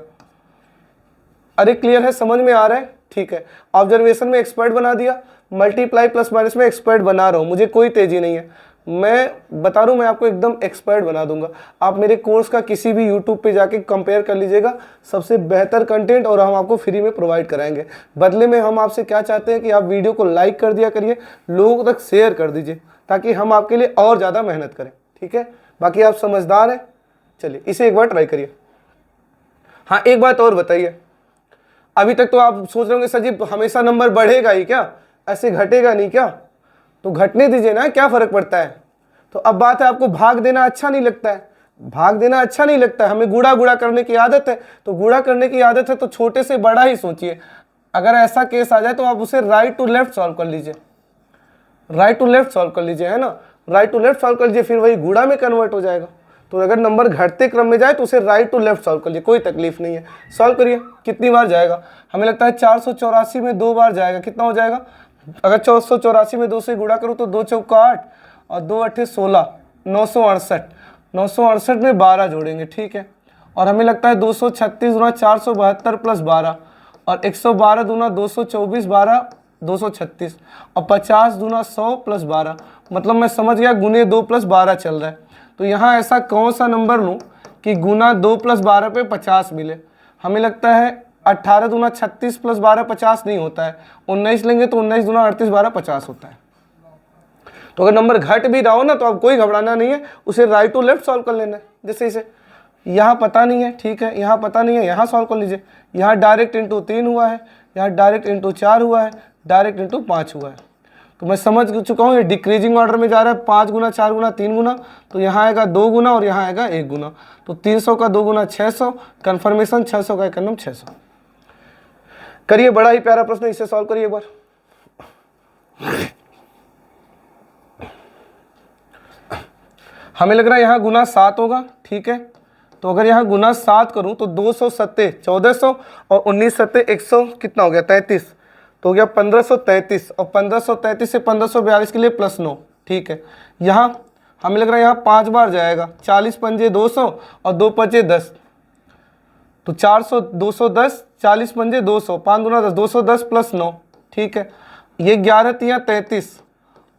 अरे क्लियर है, समझ में आ रहा है? ठीक है, ऑब्जर्वेशन में एक्सपर्ट बना दिया, मल्टीप्लाई प्लस माइनस में एक्सपर्ट बना रहा हूँ, मुझे कोई तेजी नहीं है, मैं बता रहा हूँ, मैं आपको एकदम एक्सपर्ट बना दूंगा। आप मेरे कोर्स का किसी भी यूट्यूब पे जाके कंपेयर कर लीजिएगा, सबसे बेहतर कंटेंट और हम आपको फ्री में प्रोवाइड कराएंगे। बदले में हम आपसे क्या चाहते हैं कि आप वीडियो को लाइक कर दिया करिए, लोगों तक शेयर कर दीजिए, ताकि हम आपके लिए और ज़्यादा मेहनत करें। ठीक है, बाकी आप समझदार हैं। चलिए इसे एक बार ट्राई करिए। हाँ, एक बात और बताइए, अभी तक तो आप सोच रहे होंगे सर जी हमेशा नंबर बढ़ेगा ही क्या, ऐसे घटेगा नहीं क्या? तो घटने दीजिए ना, क्या फर्क पड़ता है। तो अब बात है, आपको भाग देना अच्छा नहीं लगता है, भाग देना अच्छा नहीं लगता है, हमें गुणा गुणा करने की आदत है, तो गुणा करने की आदत है तो छोटे से बड़ा ही सोचिए। अगर ऐसा केस आ जाए तो आप उसे राइट टू लेफ्ट सॉल्व कर लीजिए, राइट टू लेफ्ट सॉल्व कर लीजिए, है ना, राइट टू लेफ्ट सॉल्व कर लीजिए, फिर वही गुणा में कन्वर्ट हो जाएगा। तो अगर नंबर घटते क्रम में जाए तो उसे राइट टू लेफ्ट सॉल्व कर लीजिए, कोई तकलीफ नहीं है। सॉल्व करिए, कितनी बार जाएगा, हमें लगता है 484 में 2 बार जाएगा। कितना हो जाएगा, अगर 484 में 2 से गुणा करूँ तो 2 चौका 8 और 2 अट्ठे 16, 968, 968 में 12 जोड़ेंगे। ठीक है, और हमें लगता है 236 दूना 472 प्लस 12 और 112 दूना 224, 12 236 और 50 दूना 100 प्लस 12, मतलब मैं समझ गया गुने 2 प्लस 12 चल रहा है। तो यहाँ ऐसा कौन सा नंबर लूँ कि गुना 2 प्लस 12 पे 50 मिले। हमें लगता है 18 दूना 36 प्लस 12 50 नहीं होता है, 19 लेंगे तो 19 दूना 38, 12 50 होता है। तो अगर नंबर घट भी रहा हो ना तो अब कोई घबराना नहीं है, उसे राइट टू लेफ्ट सॉल्व कर लेना है। जैसे इसे यहाँ पता नहीं है, ठीक है, यहाँ पता नहीं है, यहाँ सॉल्व कर लीजिए। यहाँ डायरेक्ट इंटू 3 हुआ है, यहाँ डायरेक्ट इंटू 4 हुआ है, डायरेक्ट इंटू 5 हुआ है। तो मैं समझ चुका हूँ ये डिक्रीजिंग ऑर्डर में जा रहा है, 5 गुना 4 गुना 3 गुना, तो यहाँ आएगा 2 गुना और यहाँ आएगा 1 गुना। तो 300 का 2 गुना 600, कन्फर्मेशन 600 का 1 नंबर 600। करिए, बड़ा ही प्यारा प्रश्न, इसे सॉल्व करिए एक बार। हमें लग रहा है यहाँ गुना 7 होगा। ठीक है, तो अगर यहाँ गुना 7 करूँ तो 200 सत्ते 1400 और 19 सत्ते 100, कितना हो गया 33, तो हो गया 1533 और 1533 से 1542 के लिए प्लस 9। ठीक है, यहाँ हमें लग रहा है यहाँ 5 बार जाएगा, 40 पंजे 200 और 2 पंजे 10, तो 400 210, 40 पंजे 200, 5 दूना 10, 210 प्लस 9। ठीक है, ये 11 तिया 33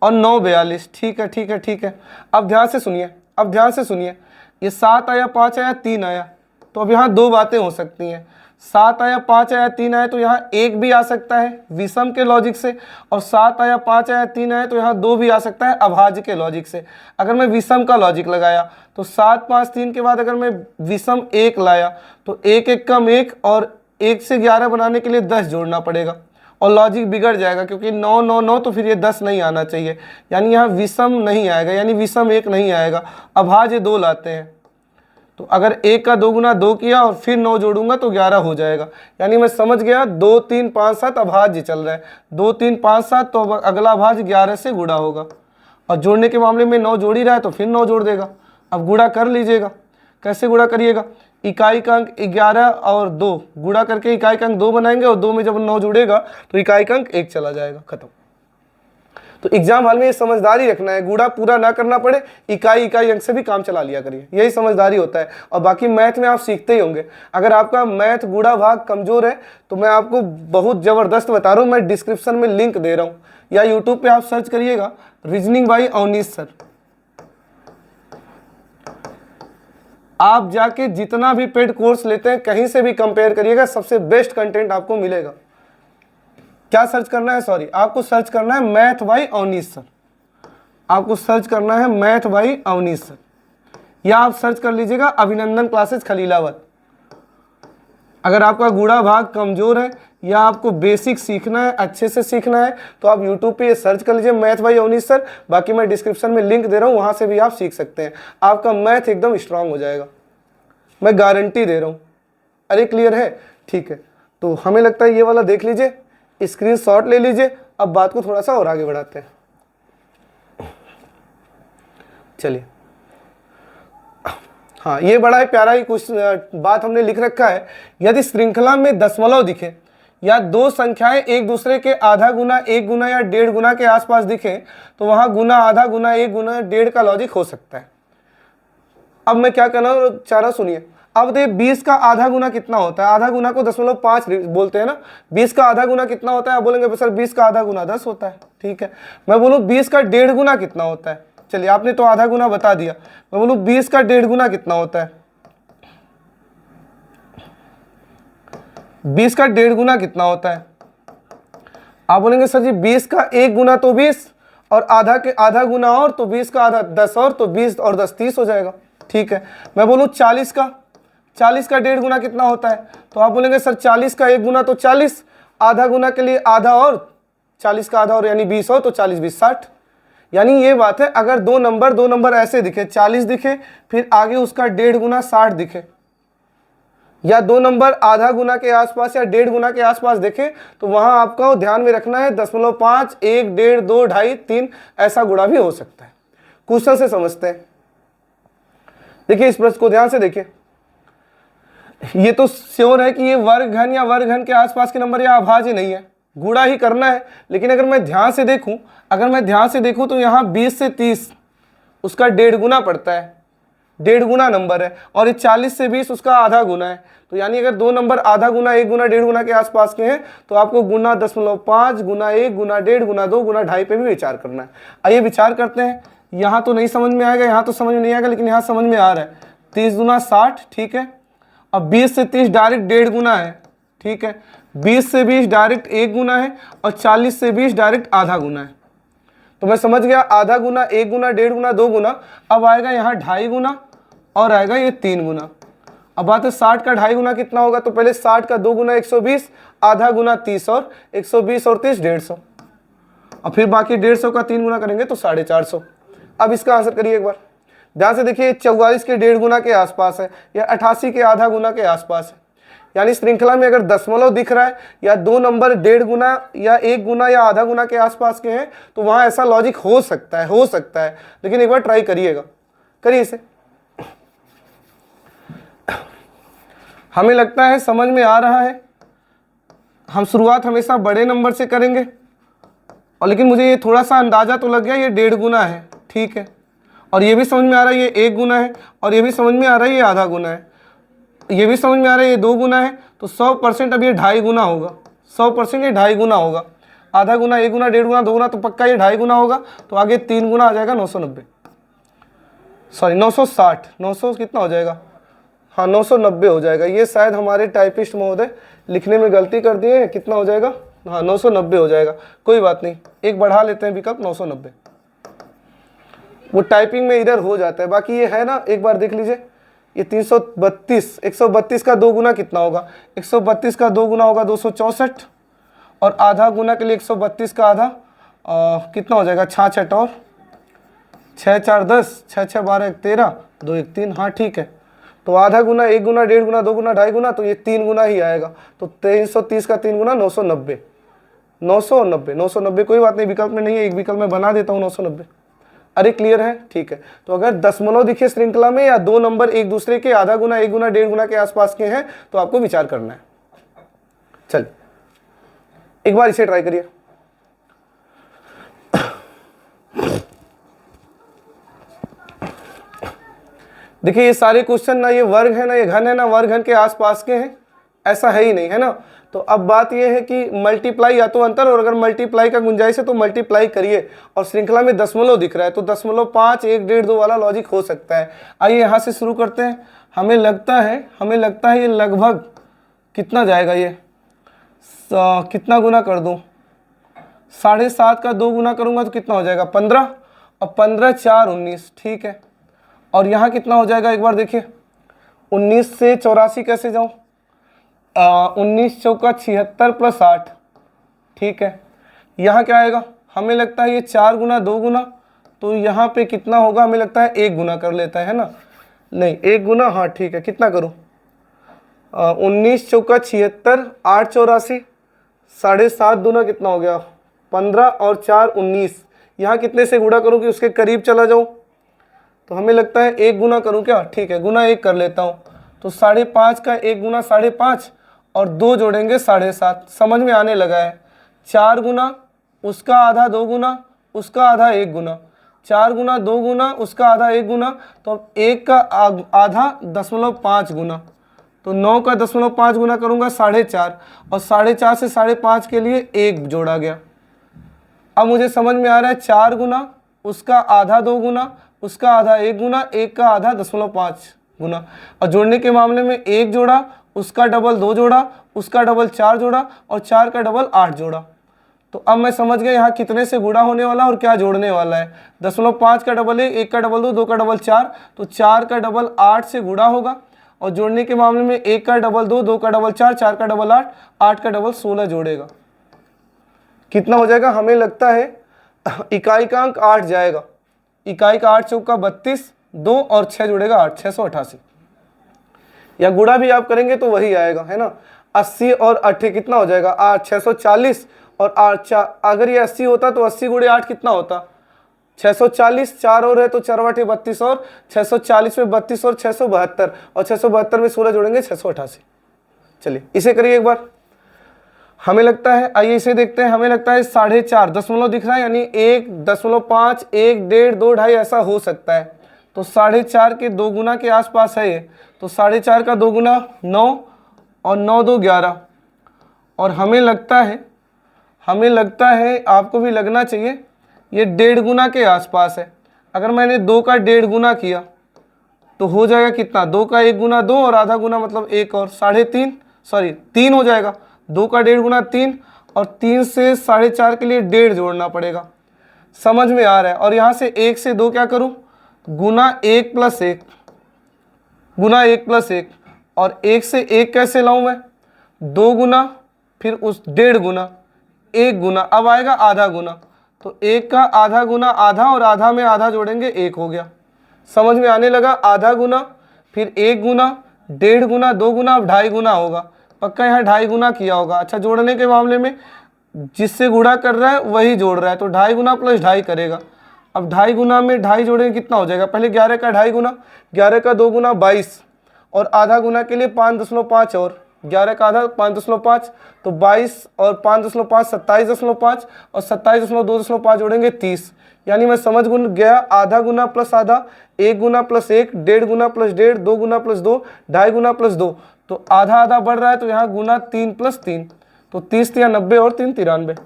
और 9 42। ठीक है, ठीक है, ठीक है। अब ध्यान से सुनिए, अब ध्यान से सुनिए, ये 7 आया 5 आया 3 आया, तो अब यहाँ 2 बातें हो सकती हैं। 7 आया 5 आया 3 आया तो यहाँ 1 भी आ सकता है विषम के लॉजिक से, और 7 आया 5 आया 3 आया तो यहाँ 2 भी आ सकता है अभाज्य के लॉजिक से। अगर मैं विषम का लॉजिक लगाया तो 7 5 3 के बाद अगर मैं विषम 1 लाया तो 1 1 कम 1 और 1 से 11 बनाने के लिए 10 जोड़ना पड़ेगा और लॉजिक बिगड़ जाएगा, क्योंकि 9 9 9 तो फिर ये 10 नहीं आना चाहिए, यानी यहाँ विषम नहीं आएगा, यानी विषम 1 नहीं आएगा, अभाज्य 2 लाते हैं। तो अगर 1 का 2 गुना 2 किया और फिर 9 जोड़ूंगा तो 11 हो जाएगा, यानी मैं समझ गया 2 3 5 7 अभाज्य चल रहा है, 2 3 5 7, तो अगला अभाज्य 11 से गुणा होगा, और जोड़ने के मामले में 9 जोड़ ही रहा है तो फिर 9 जोड़ देगा। अब गुणा कर लीजिएगा, कैसे गुणा करिएगा, इकाई का अंक 11 और 2 गुणा करके इकाई का अंक 2 बनाएंगे और 2 में जब 9 जुड़ेगा तो इकाई का अंक 1 चला जाएगा, खत्म। तो एग्जाम हॉल में ये समझदारी रखना है, गुणा पूरा ना करना पड़े, इकाई इकाई अंक से भी काम चला लिया करिए, यही समझदारी होता है। और बाकी मैथ में आप सीखते ही होंगे। अगर आपका मैथ गुणा भाग कमजोर है तो मैं आपको बहुत ज़बरदस्त बता रहा हूँ, मैं डिस्क्रिप्शन में लिंक दे रहा हूँ, या यूट्यूब पे आप सर्च करिएगा रीजनिंग बाई अवनीश सर। आप जाके जितना भी पेड कोर्स लेते हैं कहीं से भी कंपेयर करिएगा, सबसे बेस्ट कंटेंट आपको मिलेगा। क्या सर्च करना है, सॉरी आपको सर्च करना है मैथ बाई अवनीश सर, आपको सर्च करना है मैथ बाई अवनीश सर, या आप सर्च कर लीजिएगा अभिनंदन क्लासेस खलीलावत। अगर आपका गुणा भाग कमजोर है या आपको बेसिक सीखना है, अच्छे से सीखना है, तो आप यूट्यूब पे ये सर्च कर लीजिए मैथ बाई अवनीश सर। बाकी मैं डिस्क्रिप्शन में लिंक दे रहा हूँ, वहाँ से भी आप सीख सकते हैं। आपका मैथ एकदम स्ट्रांग हो जाएगा, मैं गारंटी दे रहा हूँ। अरे क्लियर है, ठीक है। तो हमें लगता है ये वाला देख लीजिए, स्क्रीनशॉट ले लीजिए। अब बात को थोड़ा सा और आगे बढ़ाते हैं। चलिए, हाँ ये बड़ा ही प्यारा ही कुछ बात हमने लिख रखा है। यदि श्रृंखला में दशमलव दिखे या दो संख्याएं एक दूसरे के आधा गुना, एक गुना या डेढ़ गुना के आसपास दिखे, तो वहां गुना, आधा गुना, एक गुना, डेढ़ का लॉजिक हो सकता है। अब मैं क्या कहना चाह रहा हूं, सुनिए। अब देखिए 20 का आधा गुना कितना होता है, आधा गुना को 0.5 बोलते हैं ना। 20 का आधा गुना कितना होता है, आप बोलेंगे सर 20 का आधा गुना 10 होता है, ठीक है। मैं बोलूँ 20 का डेढ़ गुना कितना होता है, चलिए आपने तो आधा गुना बता दिया, मैं बोलूँ 20 का डेढ़ गुना कितना होता है, 20 का डेढ़ गुना कितना होता है। आप बोलेंगे सर जी 20 का एक गुना तो 20 और आधा के आधा गुना और, तो 20 का आधा 10 और, तो 20 और 10 30 हो जाएगा, ठीक है। मैं बोलूँ 40 का डेढ़ गुना कितना होता है, तो आप बोलेंगे सर 40 का एक गुना तो 40, आधा गुना के लिए आधा और, 40 का आधा और यानी 20 और, तो 40 20 60। यानी ये बात है, अगर दो नंबर ऐसे दिखे, 40 दिखे फिर आगे उसका डेढ़ गुना 60 दिखे, या दो नंबर आधा गुना के आसपास या डेढ़ गुना के आसपास देखे, तो वहां आपको ध्यान में रखना है 0.5, 1, 1.5, 2, 2.5, 3 ऐसा गुणा भी हो सकता है। क्वेश्चन से समझते हैं। देखिए इस प्रश्न को ध्यान से देखिए, ये तो श्योर है कि ये वर्ग घन या वर्ग घन के आसपास के नंबर या अभाज्य नहीं है, गुणा ही करना है। लेकिन अगर मैं ध्यान से देखूं तो यहाँ 20 से 30 उसका डेढ़ गुना पड़ता है, डेढ़ गुना नंबर है, और ये 40 से 20 उसका आधा गुना है। तो यानी अगर दो नंबर आधा गुना, एक गुना, डेढ़ गुना के आसपास के हैं, तो आपको गुना 0.5, गुना 1, गुना 1.5, गुना 2, गुना 2.5 पे भी विचार करना है। आइए विचार करते हैं। यहाँ तो नहीं समझ में आएगा, यहाँ तो समझ में नहीं आएगा, लेकिन यहाँ समझ में आ रहा है। 30 गुना 60, ठीक है। अब 20 से 30 डायरेक्ट डेढ़ गुना है, ठीक है। 20 से 20 डायरेक्ट एक गुना है, और 40 से 20 डायरेक्ट आधा गुना है। तो मैं समझ गया, आधा गुना, एक गुना, डेढ़ गुना, दो गुना। अब आएगा यहाँ 2.5 गुना और आएगा ये 3 गुना। अब बात है 60 का 2.5 गुना कितना होगा, तो पहले 60 का 2 गुना 120, आधा गुना 30 और 120 और 30 150, और फिर बाकी 150 का 3 गुना करेंगे तो 450। अब इसका आंसर करिए एक बार ध्यान से देखिए। 44 के डेढ़ गुना के आसपास है, या 88 के आधा गुना के आसपास है। यानी श्रृंखला में अगर दशमलव दिख रहा है या दो नंबर डेढ़ गुना या एक गुना या आधा गुना के आसपास के हैं, तो वहां ऐसा लॉजिक हो सकता है। लेकिन एक बार ट्राई करिएगा, करिए इसे। हमें लगता है समझ में आ रहा है। हम शुरुआत हमेशा बड़े नंबर से करेंगे, और लेकिन मुझे ये थोड़ा सा अंदाजा तो लग गया ये डेढ़ गुना है, ठीक है। और ये भी समझ में आ रहा है ये एक गुना है, और ये भी समझ में आ रहा है ये आधा गुना है, ये भी समझ में आ रहा है ये 2 गुना है। तो 100% अब ये 2.5 गुना होगा, 100% ये 2.5 गुना होगा। आधा गुना, एक गुना, डेढ़ गुना, 2 गुना, तो पक्का ये 2.5 गुना होगा। तो आगे 3 गुना आ जाएगा 990, सॉरी 960, 900 कितना हो जाएगा, हाँ 990 हो जाएगा। ये शायद हमारे टाइपिस्ट महोदय लिखने में गलती कर दिए हैं, कितना हो जाएगा, हाँ 990 हो जाएगा। कोई बात नहीं, एक बढ़ा लेते हैं विकल्प 990, वो टाइपिंग में इधर हो जाता है। बाकी ये है ना, एक बार देख लीजिए, ये 332, 132 का 2 गुना कितना होगा, 132 का 2 गुना होगा 264, और आधा गुना के लिए 132 का आधा कितना हो जाएगा, 66 और 6 4 10, 6 6 12 1 13, 2 1 3, हाँ ठीक है। तो आधा गुना, एक गुना, डेढ़ गुना, 2 गुना, 2.5 गुना, तो ये 3 गुना ही आएगा। तो 330 का 3 गुना 990, 990, कोई बात नहीं, विकल्प में नहीं है, एक विकल्प में बना देता हूँ 990। अरे क्लियर है, ठीक है। तो अगर दशमलव दिखे श्रृंखला में या दो नंबर एक दूसरे के आधा गुना, एक गुना, डेढ़ गुना के आसपास के हैं, तो आपको विचार करना है। चलिए एक बार इसे ट्राई करिए। देखिए ये सारे क्वेश्चन ना ये वर्ग है ना ये घन है ना वर्ग घन के आसपास के हैं, ऐसा है ही नहीं, है ना। तो अब बात ये है कि मल्टीप्लाई या तो अंतर, और अगर मल्टीप्लाई का गुंजाइश है तो मल्टीप्लाई करिए, और श्रृंखला में दशमलव दिख रहा है तो 0.5 1 1.5 2 वाला लॉजिक हो सकता है। आइए यहाँ से शुरू करते हैं। हमें लगता है ये लगभग कितना जाएगा, ये कितना गुना कर दूँ, 7.5 का 2 गुना करूँगा तो कितना हो जाएगा 15, और 15 4 19, ठीक है। और यहाँ कितना हो जाएगा एक बार देखिए, 19 से 84 कैसे जाऊँ, 19 चौका 76 प्लस 8, ठीक है। यहाँ क्या आएगा, हमें लगता है ये 4 गुना 2 गुना, तो यहाँ पे कितना होगा, हमें लगता है 1 गुना कर लेता है ना, नहीं 1 गुना, हाँ ठीक है। कितना करूँ, 19 चौका 76, 8 84, 7.5 दूना कितना हो गया 15, और 4 19, यहाँ कितने से गुणा करूँ कि उसके करीब चला जाऊँ, तो हमें लगता है 1 गुना करूँ क्या, ठीक है, गुना 1 कर लेता हूँ। तो 5.5 का 1 गुना 5.5, और 2 जोड़ेंगे 7.5, समझ में आने लगा है। 4 गुना उसका आधा 2 गुना उसका आधा 1 गुना, 4 गुना 2 गुना उसका आधा 1 गुना, तो अब 1 का आधा 0.5 गुना, तो 9 का 0.5 गुना करूँगा 4.5, और 4.5 से 5.5 के लिए 1 जोड़ा गया। अब मुझे समझ में आ रहा है 4 गुना उसका आधा 2 गुना उसका आधा 1 गुना, 1 का आधा 0.5 गुना, और जोड़ने के मामले में 1 जोड़ा उसका डबल 2 जोड़ा उसका डबल 4 जोड़ा, और 4 का डबल 8 जोड़ा। तो अब मैं समझ गया यहाँ कितने से गुणा होने वाला और क्या जोड़ने वाला है। 0.5 का डबल 1, 1 का डबल 2, 2 का डबल 4, तो 4 का डबल 8 से गुणा होगा, और जोड़ने के मामले में 1 का डबल 2, 2 का डबल 4, 4 का डबल 8, 8 का डबल 16 जोड़ेगा। कितना हो जाएगा, हमें लगता है इकाई का अंक 8 जाएगा। इकाई का 8 चौका 32, 2 और 6 जुड़ेगा 8, 688, या गुणा भी आप करेंगे तो वही आएगा, है ना। 80 और 8 कितना हो जाएगा 8, 640, और 8 अगर ये 80 होता तो 80 गुणे 8 कितना होता 640, 4 और है तो 4 8 32, और 640 में 32 और 672, और 672 में 16 जोड़ेंगे 688। चलिए इसे करिए एक बार। हमें लगता है, आइए इसे देखते हैं, हमें लगता है 4.5 दशमलव दिख रहा है, यानी 1.5 1 1.5 2 2.5 ऐसा हो सकता है। तो 4.5 के 2 गुना के आसपास है ये, तो 4.5 का 2 गुना 9, और 9 2 11, और हमें लगता है आपको भी लगना चाहिए ये 1.5 गुना के आसपास है। अगर मैंने 2 का 1.5 गुना किया तो हो जाएगा कितना, 2 का 1 गुना 2, और आधा गुना मतलब 1, और 3 हो जाएगा। 2 का 1.5 गुना 3, और 3 से 4.5 के लिए 1.5 जोड़ना पड़ेगा। समझ में आ रहा है। और यहाँ से 1 से 2 क्या करूँ, गुना 1 प्लस 1, गुना 1 प्लस 1, और 1 से 1 कैसे लाऊं मैं, 2 गुना, फिर उस 1.5 गुना 1 गुना, अब आएगा आधा गुना, तो 1 का आधा गुना आधा, और आधा में आधा जोड़ेंगे 1 हो गया। समझ में आने लगा। आधा गुना, फिर 1 गुना, 1.5 गुना, 2 गुना, अब 2.5 गुना होगा, पक्का यहाँ 2.5 गुना किया होगा। अच्छा, जोड़ने के मामले में जिससे गुणा कर रहा है वही जोड़ रहा है, तो 2.5 गुना प्लस 2.5 करेगा। अब 2.5 गुना में 2.5 जोड़ेंगे कितना हो जाएगा, पहले 11 का 2.5 गुना, 11 का 2 गुना 22, और आधा गुना के लिए 5.5, और 11 का आधा 5.5, तो 22 और 5.5 27.5, और 27.2.5 जोड़ेंगे 30, यानी मैं समझ गया आधा गुना प्लस आधा, 1 गुना प्लस 1, 1.5 गुना प्लस 1.5, 2 गुना प्लस 2, 2.5 गुना प्लस 2, तो आधा आधा बढ़ रहा है, तो यहाँ गुना 3 प्लस 3, तो 30 या 90, और 3 93।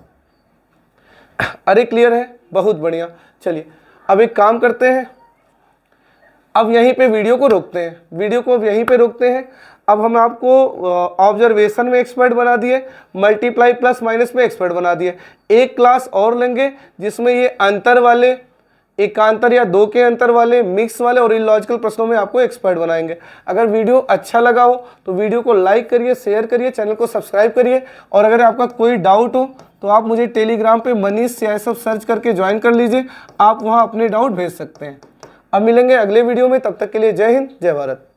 अरे क्लियर है, बहुत बढ़िया। चलिए अब एक काम करते हैं, अब यहीं पे वीडियो को रोकते हैं, वीडियो को अब यहीं पे रोकते हैं। अब हम आपको ऑब्जर्वेशन में एक्सपर्ट बना दिए, मल्टीप्लाई प्लस माइनस में एक्सपर्ट बना दिए। एक क्लास और लेंगे जिसमें ये अंतर वाले, एकांतर या 2 के अंतर वाले, मिक्स वाले और इलॉजिकल प्रश्नों में आपको एक्सपर्ट बनाएंगे। अगर वीडियो अच्छा लगा हो तो वीडियो को लाइक करिए, शेयर करिए, चैनल को सब्सक्राइब करिए, और अगर आपका कोई डाउट हो तो आप मुझे टेलीग्राम पे मनीष CISF सर्च करके ज्वाइन कर लीजिए, आप वहाँ अपने डाउट भेज सकते हैं। अब मिलेंगे अगले वीडियो में, तब तक के लिए जय हिंद, जय भारत।